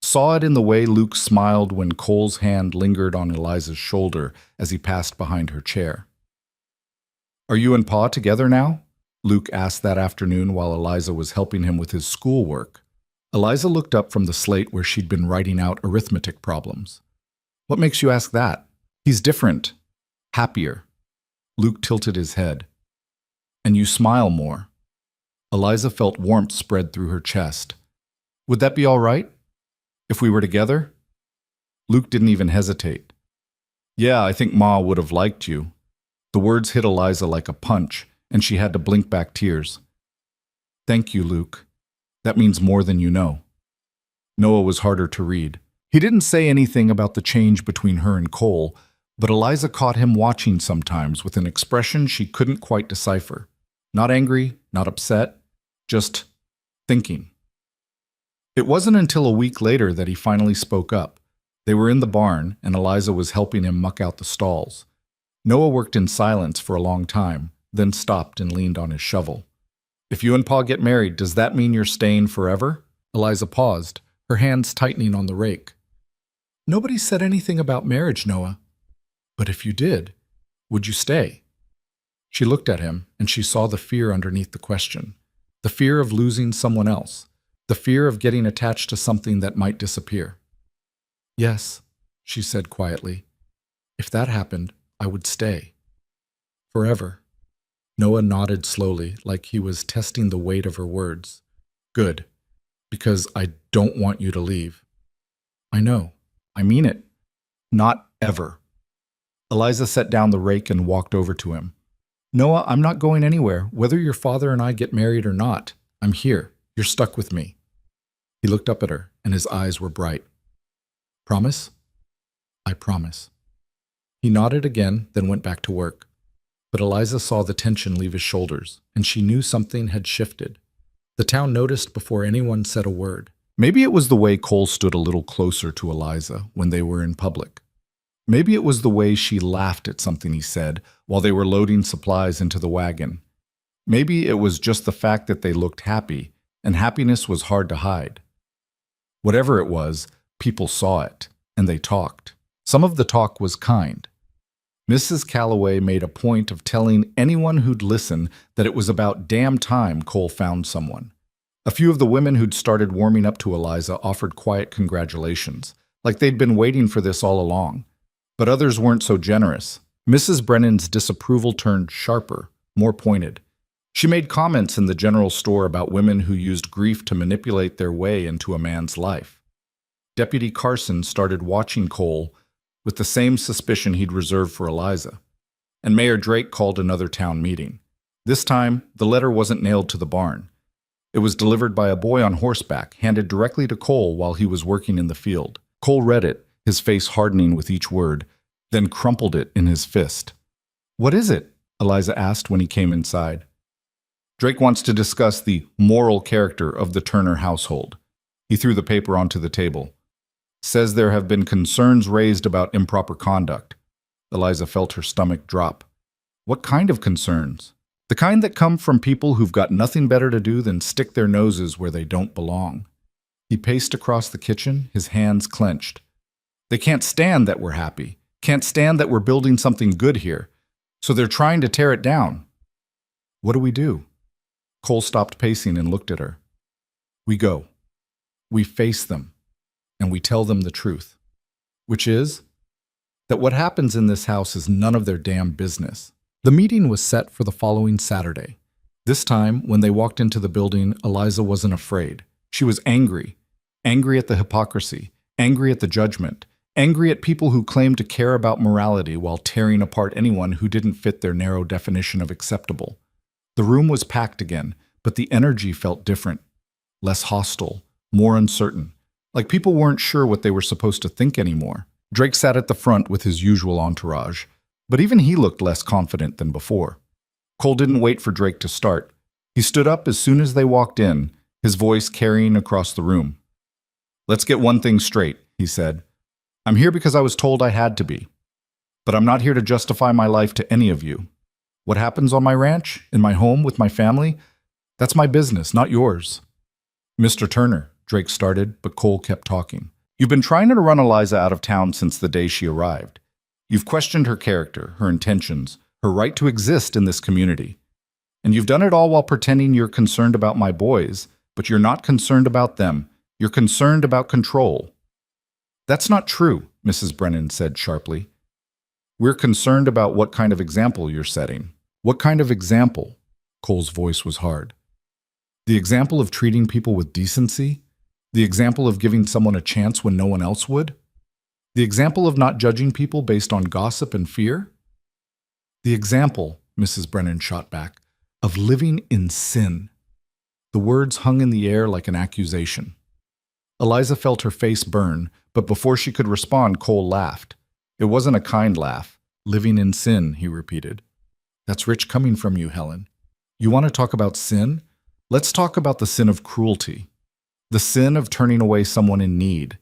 Saw it in the way Luke smiled when Cole's hand lingered on Eliza's shoulder as he passed behind her chair. Are you and Pa together now? Luke asked that afternoon while Eliza was helping him with his schoolwork. Eliza looked up from the slate where she'd been writing out arithmetic problems. What makes you ask that? He's different. Happier. Luke tilted his head. And you smile more. Eliza felt warmth spread through her chest. Would that be all right? If we were together? Luke didn't even hesitate. Yeah, I think Ma would have liked you. The words hit Eliza like a punch, and she had to blink back tears. Thank you, Luke. That means more than you know. Noah was harder to read. He didn't say anything about the change between her and Cole, but Eliza caught him watching sometimes with an expression she couldn't quite decipher. Not angry, not upset, just thinking. It wasn't until a week later that he finally spoke up. They were in the barn, and Eliza was helping him muck out the stalls. Noah worked in silence for a long time, then stopped and leaned on his shovel. If you and Pa get married, does that mean you're staying forever? Eliza paused, her hands tightening on the rake. Nobody said anything about marriage, Noah. But if you did, would you stay? She looked at him, and she saw the fear underneath the question. The fear of losing someone else. The fear of getting attached to something that might disappear. Yes, she said quietly. If that happened, I would stay. Forever. Noah nodded slowly, like he was testing the weight of her words. Good, because I don't want you to leave. I know. I mean it. Not ever. Eliza set down the rake and walked over to him. Noah, I'm not going anywhere. Whether your father and I get married or not, I'm here. You're stuck with me. He looked up at her, and his eyes were bright. Promise? I promise. He nodded again, then went back to work. But Eliza saw the tension leave his shoulders, and she knew something had shifted. The town noticed before anyone said a word. Maybe it was the way Cole stood a little closer to Eliza when they were in public. Maybe it was the way she laughed at something he said while they were loading supplies into the wagon. Maybe it was just the fact that they looked happy, and happiness was hard to hide. Whatever it was, people saw it, and they talked. Some of the talk was kind. Mrs. Calloway made a point of telling anyone who'd listen that it was about damn time Cole found someone. A few of the women who'd started warming up to Eliza offered quiet congratulations, like they'd been waiting for this all along. But others weren't so generous. Mrs. Brennan's disapproval turned sharper, more pointed. She made comments in the general store about women who used grief to manipulate their way into a man's life. Deputy Carson started watching Cole with the same suspicion he'd reserved for Eliza. And Mayor Drake called another town meeting. This time, the letter wasn't nailed to the barn. It was delivered by a boy on horseback, handed directly to Cole while he was working in the field. Cole read it, his face hardening with each word, then crumpled it in his fist. What is it? Eliza asked when he came inside. Drake wants to discuss the moral character of the Turner household. He threw the paper onto the table. Says there have been concerns raised about improper conduct. Eliza felt her stomach drop. What kind of concerns? The kind that come from people who've got nothing better to do than stick their noses where they don't belong. He paced across the kitchen, his hands clenched. They can't stand that we're happy, can't stand that we're building something good here, so they're trying to tear it down. What do we do? Cole stopped pacing and looked at her. We go. We face them. And we tell them the truth, which is that what happens in this house is none of their damn business. The meeting was set for the following Saturday. This time, when they walked into the building, Eliza wasn't afraid. She was angry. Angry at the hypocrisy, angry at the judgment, angry at people who claimed to care about morality while tearing apart anyone who didn't fit their narrow definition of acceptable. The room was packed again, but the energy felt different, less hostile, more uncertain. Like people weren't sure what they were supposed to think anymore. Drake sat at the front with his usual entourage, but even he looked less confident than before. Cole didn't wait for Drake to start. He stood up as soon as they walked in, his voice carrying across the room. Let's get one thing straight, he said. I'm here because I was told I had to be. But I'm not here to justify my life to any of you. What happens on my ranch, in my home, with my family, that's my business, not yours. Mr. Turner, Drake started, but Cole kept talking. You've been trying to run Eliza out of town since the day she arrived. You've questioned her character, her intentions, her right to exist in this community. And you've done it all while pretending you're concerned about my boys, but you're not concerned about them. You're concerned about control. That's not true, Mrs. Brennan said sharply. We're concerned about what kind of example you're setting. What kind of example? Cole's voice was hard. The example of treating people with decency? The example of giving someone a chance when no one else would? The example of not judging people based on gossip and fear? The example, Mrs. Brennan shot back, of living in sin. The words hung in the air like an accusation. Eliza felt her face burn, but before she could respond, Cole laughed. It wasn't a kind laugh. Living in sin, he repeated. That's rich coming from you, Helen. You want to talk about sin? Let's talk about the sin of cruelty. The sin of turning away someone in need.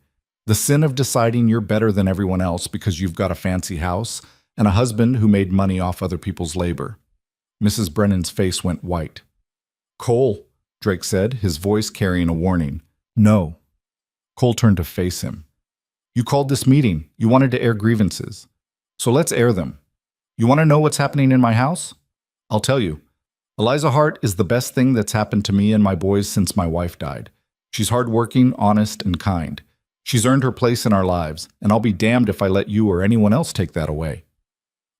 The sin of deciding you're better than everyone else because you've got a fancy house and a husband who made money off other people's labor. Mrs. Brennan's face went white. Cole, Drake said, his voice carrying a warning. No. Cole turned to face him. You called this meeting. You wanted to air grievances. So let's air them. You want to know what's happening in my house? I'll tell you. Eliza Hart is the best thing that's happened to me and my boys since my wife died. She's hardworking, honest, and kind. She's earned her place in our lives, and I'll be damned if I let you or anyone else take that away.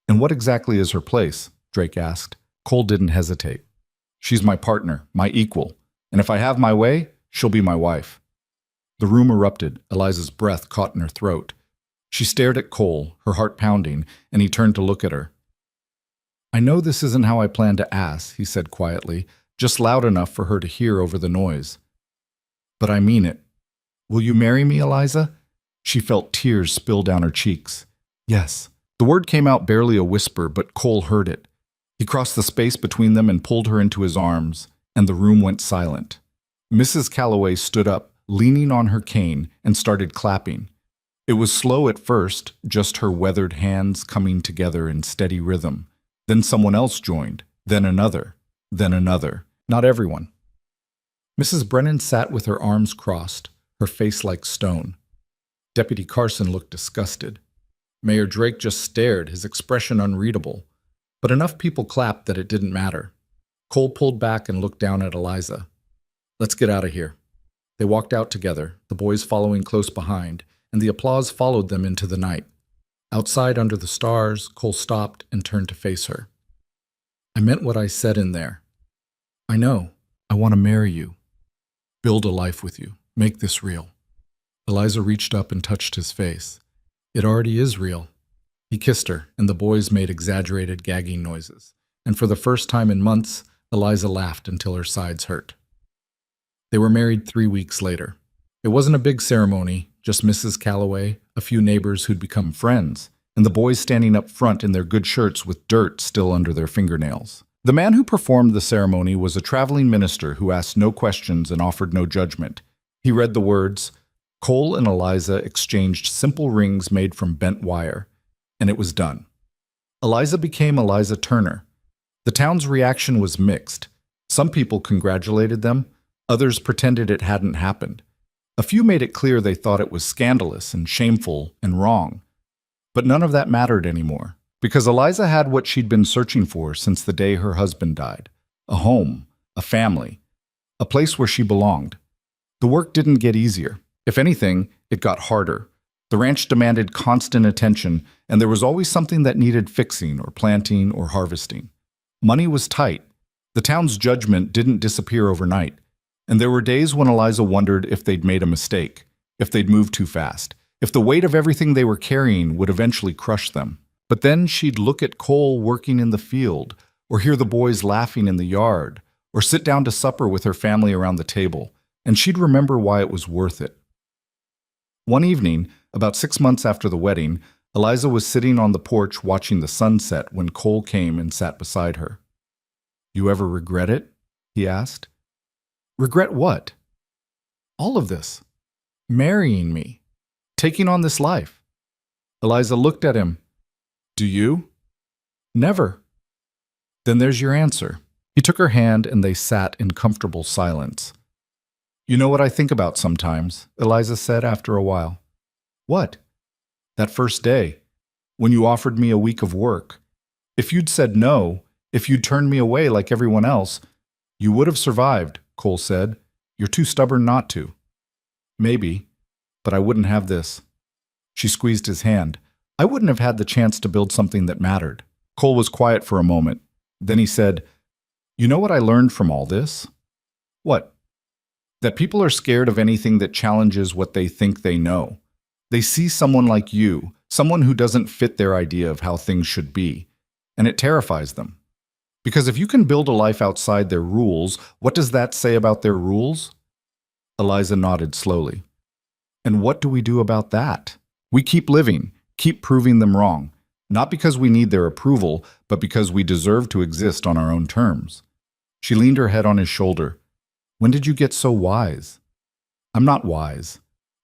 And what exactly is her place? Drake asked. Cole didn't hesitate. She's my partner, my equal, and if I have my way, she'll be my wife. The room erupted. Eliza's breath caught in her throat. She stared at Cole, her heart pounding, and he turned to look at her. I know this isn't how I planned to ask, he said quietly, just loud enough for her to hear over the noise. But I mean it. Will you marry me, Eliza? She felt tears spill down her cheeks. Yes. The word came out barely a whisper, but Cole heard it. He crossed the space between them and pulled her into his arms, and the room went silent. Mrs. Calloway stood up, leaning on her cane, and started clapping. It was slow at first, just her weathered hands coming together in steady rhythm. Then someone else joined, then another, then another. Not everyone. Mrs. Brennan sat with her arms crossed, her face like stone. Deputy Carson looked disgusted. Mayor Drake just stared, his expression unreadable. But enough people clapped that it didn't matter. Cole pulled back and looked down at Eliza. Let's get out of here. They walked out together, the boys following close behind, and the applause followed them into the night. Outside under the stars, Cole stopped and turned to face her. I meant what I said in there. I know. I want to marry you. Build a life with you. Make this real. Eliza reached up and touched his face. It already is real. He kissed her, and the boys made exaggerated gagging noises. And for the first time in months, Eliza laughed until her sides hurt. They were married 3 weeks later. It wasn't a big ceremony, just Mrs. Calloway, a few neighbors who'd become friends, and the boys standing up front in their good shirts with dirt still under their fingernails. The man who performed the ceremony was a traveling minister who asked no questions and offered no judgment. He read the words, Cole and Eliza exchanged simple rings made from bent wire, and it was done. Eliza became Eliza Turner. The town's reaction was mixed. Some people congratulated them, others pretended it hadn't happened. A few made it clear they thought it was scandalous and shameful and wrong. But none of that mattered anymore, because Eliza had what she'd been searching for since the day her husband died. A home, a family, a place where she belonged. The work didn't get easier. If anything, it got harder. The ranch demanded constant attention, and there was always something that needed fixing or planting or harvesting. Money was tight. The town's judgment didn't disappear overnight, and there were days when Eliza wondered if they'd made a mistake, if they'd moved too fast, if the weight of everything they were carrying would eventually crush them. But then she'd look at Cole working in the field, or hear the boys laughing in the yard, or sit down to supper with her family around the table, and she'd remember why it was worth it. One evening, about 6 months after the wedding, Eliza was sitting on the porch watching the sunset when Cole came and sat beside her. You ever regret it? He asked. Regret what? All of this. Marrying me. Taking on this life. Eliza looked at him. Do you? Never. Then there's your answer. He took her hand and they sat in comfortable silence. You know what I think about sometimes, Eliza said after a while. What? That first day, when you offered me a week of work. If you'd said no, if you'd turned me away like everyone else, you would have survived, Cole said. You're too stubborn not to. Maybe, but I wouldn't have this. She squeezed his hand. I wouldn't have had the chance to build something that mattered. Cole was quiet for a moment. Then he said, You know what I learned from all this? What? That people are scared of anything that challenges what they think they know. They see someone like you, someone who doesn't fit their idea of how things should be, and it terrifies them. Because if you can build a life outside their rules, what does that say about their rules? Eliza nodded slowly. And what do we do about that? We keep living, keep proving them wrong, not because we need their approval, but because we deserve to exist on our own terms. She leaned her head on his shoulder. When did you get so wise? I'm not wise.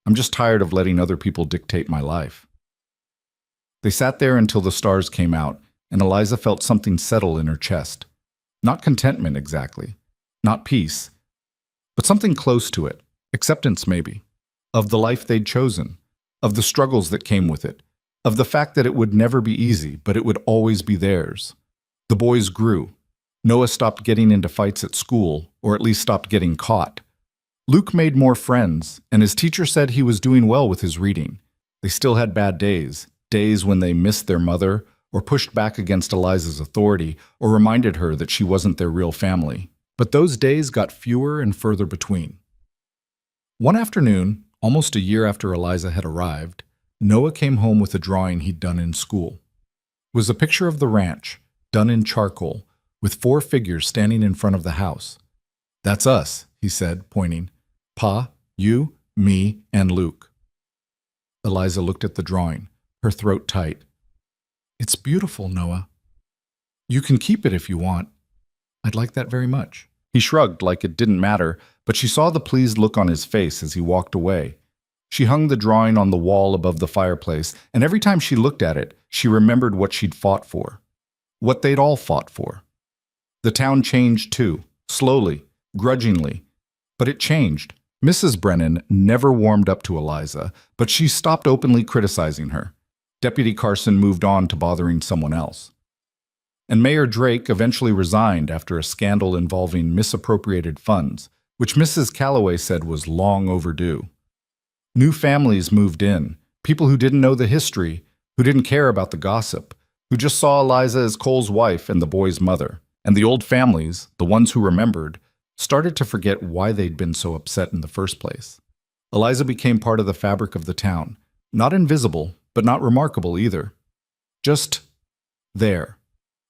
I'm just tired of letting other people dictate my life. They sat there until the stars came out, and Eliza felt something settle in her chest. Not contentment exactly, not peace, but something close to it, acceptance maybe, of the life they'd chosen, of the struggles that came with it, of the fact that it would never be easy, but it would always be theirs. The boys grew. Noah stopped getting into fights at school, or at least stopped getting caught. Luke made more friends, and his teacher said he was doing well with his reading. They still had bad days, days when they missed their mother, or pushed back against Eliza's authority, or reminded her that she wasn't their real family. But those days got fewer and further between. One afternoon, almost a year after Eliza had arrived, Noah came home with a drawing he'd done in school. It was a picture of the ranch, done in charcoal, with 4 figures standing in front of the house. "That's us," he said, pointing. "Pa, you, me, and Luke." Eliza looked at the drawing, her throat tight. "It's beautiful, Noah." "You can keep it if you want. I'd like that very much." He shrugged like it didn't matter, but she saw the pleased look on his face as he walked away. She hung the drawing on the wall above the fireplace, and every time she looked at it, she remembered what she'd fought for. What they'd all fought for. The town changed too, slowly, grudgingly. But it changed. Mrs. Brennan never warmed up to Eliza, but she stopped openly criticizing her. Deputy Carson moved on to bothering someone else. And Mayor Drake eventually resigned after a scandal involving misappropriated funds, which Mrs. Calloway said was long overdue. New families moved in, people who didn't know the history, who didn't care about the gossip, who just saw Eliza as Cole's wife and the boy's mother. And the old families, the ones who remembered, started to forget why they'd been so upset in the first place. Eliza became part of the fabric of the town, not invisible, but not remarkable either. Just there.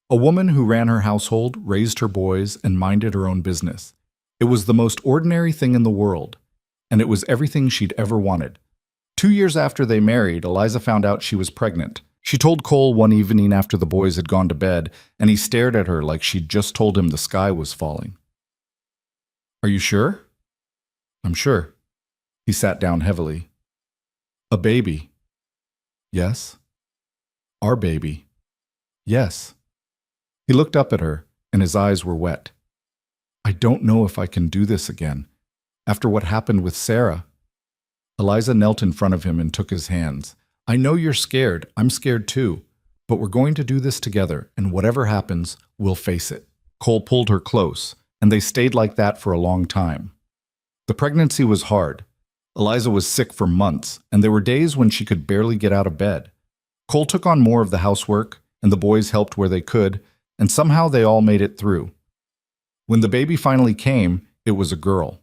A woman who ran her household, raised her boys, and minded her own business. It was the most ordinary thing in the world, and it was everything she'd ever wanted. 2 years after they married, Eliza found out she was pregnant. She told Cole one evening after the boys had gone to bed, and he stared at her like she'd just told him the sky was falling. "Are you sure?" "I'm sure." He sat down heavily. "A baby." "Yes." "Our baby." "Yes." He looked up at her, and his eyes were wet. "I don't know if I can do this again, after what happened with Sarah." Eliza knelt in front of him and took his hands. "I know you're scared. I'm scared too. But we're going to do this together, and whatever happens, we'll face it." Cole pulled her close, and they stayed like that for a long time. The pregnancy was hard. Eliza was sick for months, and there were days when she could barely get out of bed. Cole took on more of the housework, and the boys helped where they could, and somehow they all made it through. When the baby finally came, it was a girl.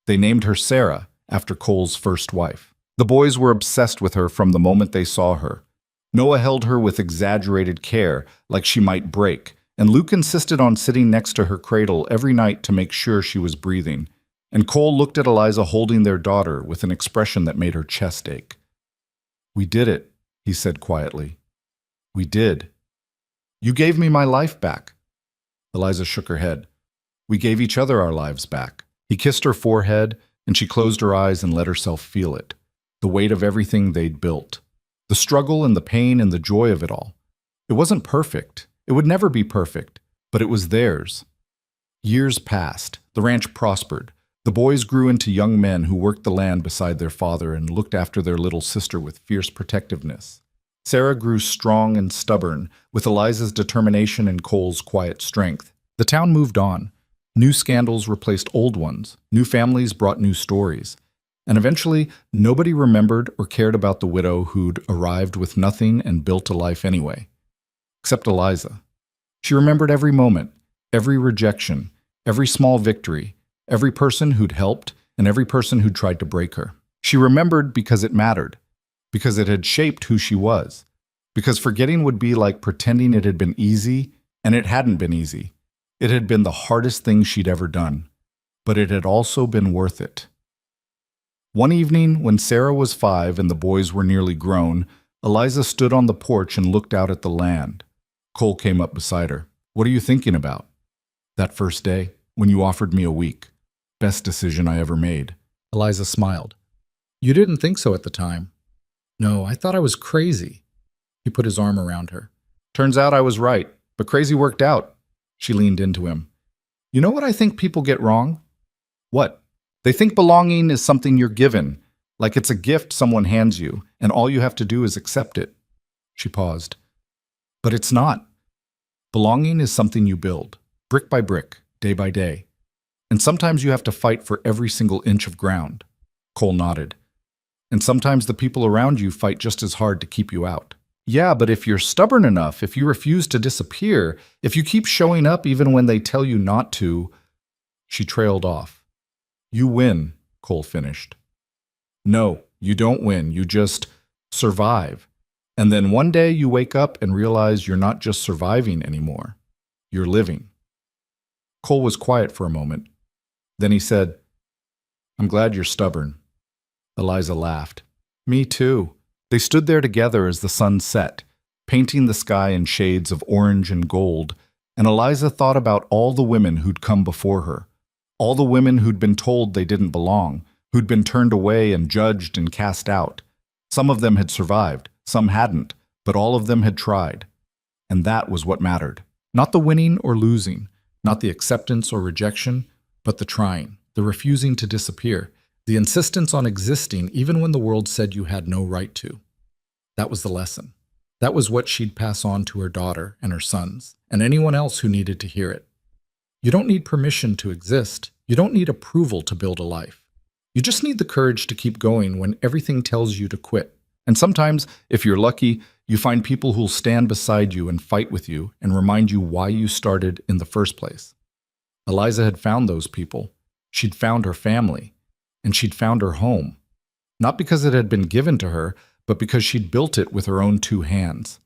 They named her Sarah, after Cole's first wife. The boys were obsessed with her from the moment they saw her. Noah held her with exaggerated care, like she might break, and Luke insisted on sitting next to her cradle every night to make sure she was breathing. And Cole looked at Eliza holding their daughter with an expression that made her chest ache. "We did it," he said quietly. "We did. You gave me my life back." Eliza shook her head. "We gave each other our lives back." He kissed her forehead, and she closed her eyes and let herself feel it. The weight of everything they'd built. The struggle and the pain and the joy of it all. It wasn't perfect. It would never be perfect, but it was theirs. Years passed. The ranch prospered. The boys grew into young men who worked the land beside their father and looked after their little sister with fierce protectiveness. Sarah grew strong and stubborn, with Eliza's determination and Cole's quiet strength. The town moved on. New scandals replaced old ones. New families brought new stories. And eventually, nobody remembered or cared about the widow who'd arrived with nothing and built a life anyway. Except Eliza. She remembered every moment, every rejection, every small victory, every person who'd helped, and every person who'd tried to break her. She remembered because it mattered. Because it had shaped who she was. Because forgetting would be like pretending it had been easy, and it hadn't been easy. It had been the hardest thing she'd ever done. But it had also been worth it. One evening, when Sarah was 5 and the boys were nearly grown, Eliza stood on the porch and looked out at the land. Cole came up beside her. "What are you thinking about?" "That first day, when you offered me a week. Best decision I ever made." Eliza smiled. "You didn't think so at the time." "No, I thought I was crazy." He put his arm around her. "Turns out I was right, but crazy worked out." She leaned into him. "You know what I think people get wrong?" "What?" "They think belonging is something you're given, like it's a gift someone hands you, and all you have to do is accept it." She paused. "But it's not. Belonging is something you build, brick by brick, day by day. And sometimes you have to fight for every single inch of ground." Cole nodded. "And sometimes the people around you fight just as hard to keep you out." "Yeah, but if you're stubborn enough, if you refuse to disappear, if you keep showing up even when they tell you not to..." She trailed off. "You win," Cole finished. "No, you don't win. You just survive. And then one day you wake up and realize you're not just surviving anymore. You're living. Cole was quiet for a moment. Then he said, "I'm glad you're stubborn." Eliza laughed. "Me too." They stood there together as the sun set, painting the sky in shades of orange and gold, and Eliza thought about all the women who'd come before her, all the women who'd been told they didn't belong, who'd been turned away and judged and cast out. Some of them had survived, some hadn't, but all of them had tried. And that was what mattered. Not the winning or losing, not the acceptance or rejection, but the trying, the refusing to disappear, the insistence on existing even when the world said you had no right to. That was the lesson. That was what she'd pass on to her daughter and her sons, and anyone else who needed to hear it. You don't need permission to exist. You don't need approval to build a life. You just need the courage to keep going when everything tells you to quit. And sometimes, if you're lucky, you find people who'll stand beside you and fight with you and remind you why you started in the first place. Eliza had found those people. She'd found her family. And she'd found her home. Not because it had been given to her, but because she'd built it with her own 2 hands.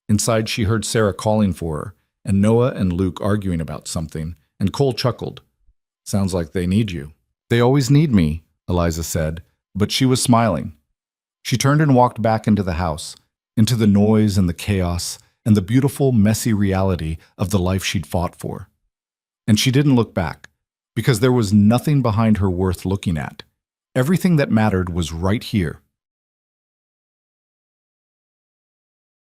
Inside, she heard Sarah calling for her, and Noah and Luke arguing about something, and Cole chuckled. "Sounds like they need you." "They always need me," Eliza said, but she was smiling. She turned and walked back into the house, into the noise and the chaos, and the beautiful, messy reality of the life she'd fought for. And she didn't look back, because there was nothing behind her worth looking at. Everything that mattered was right here,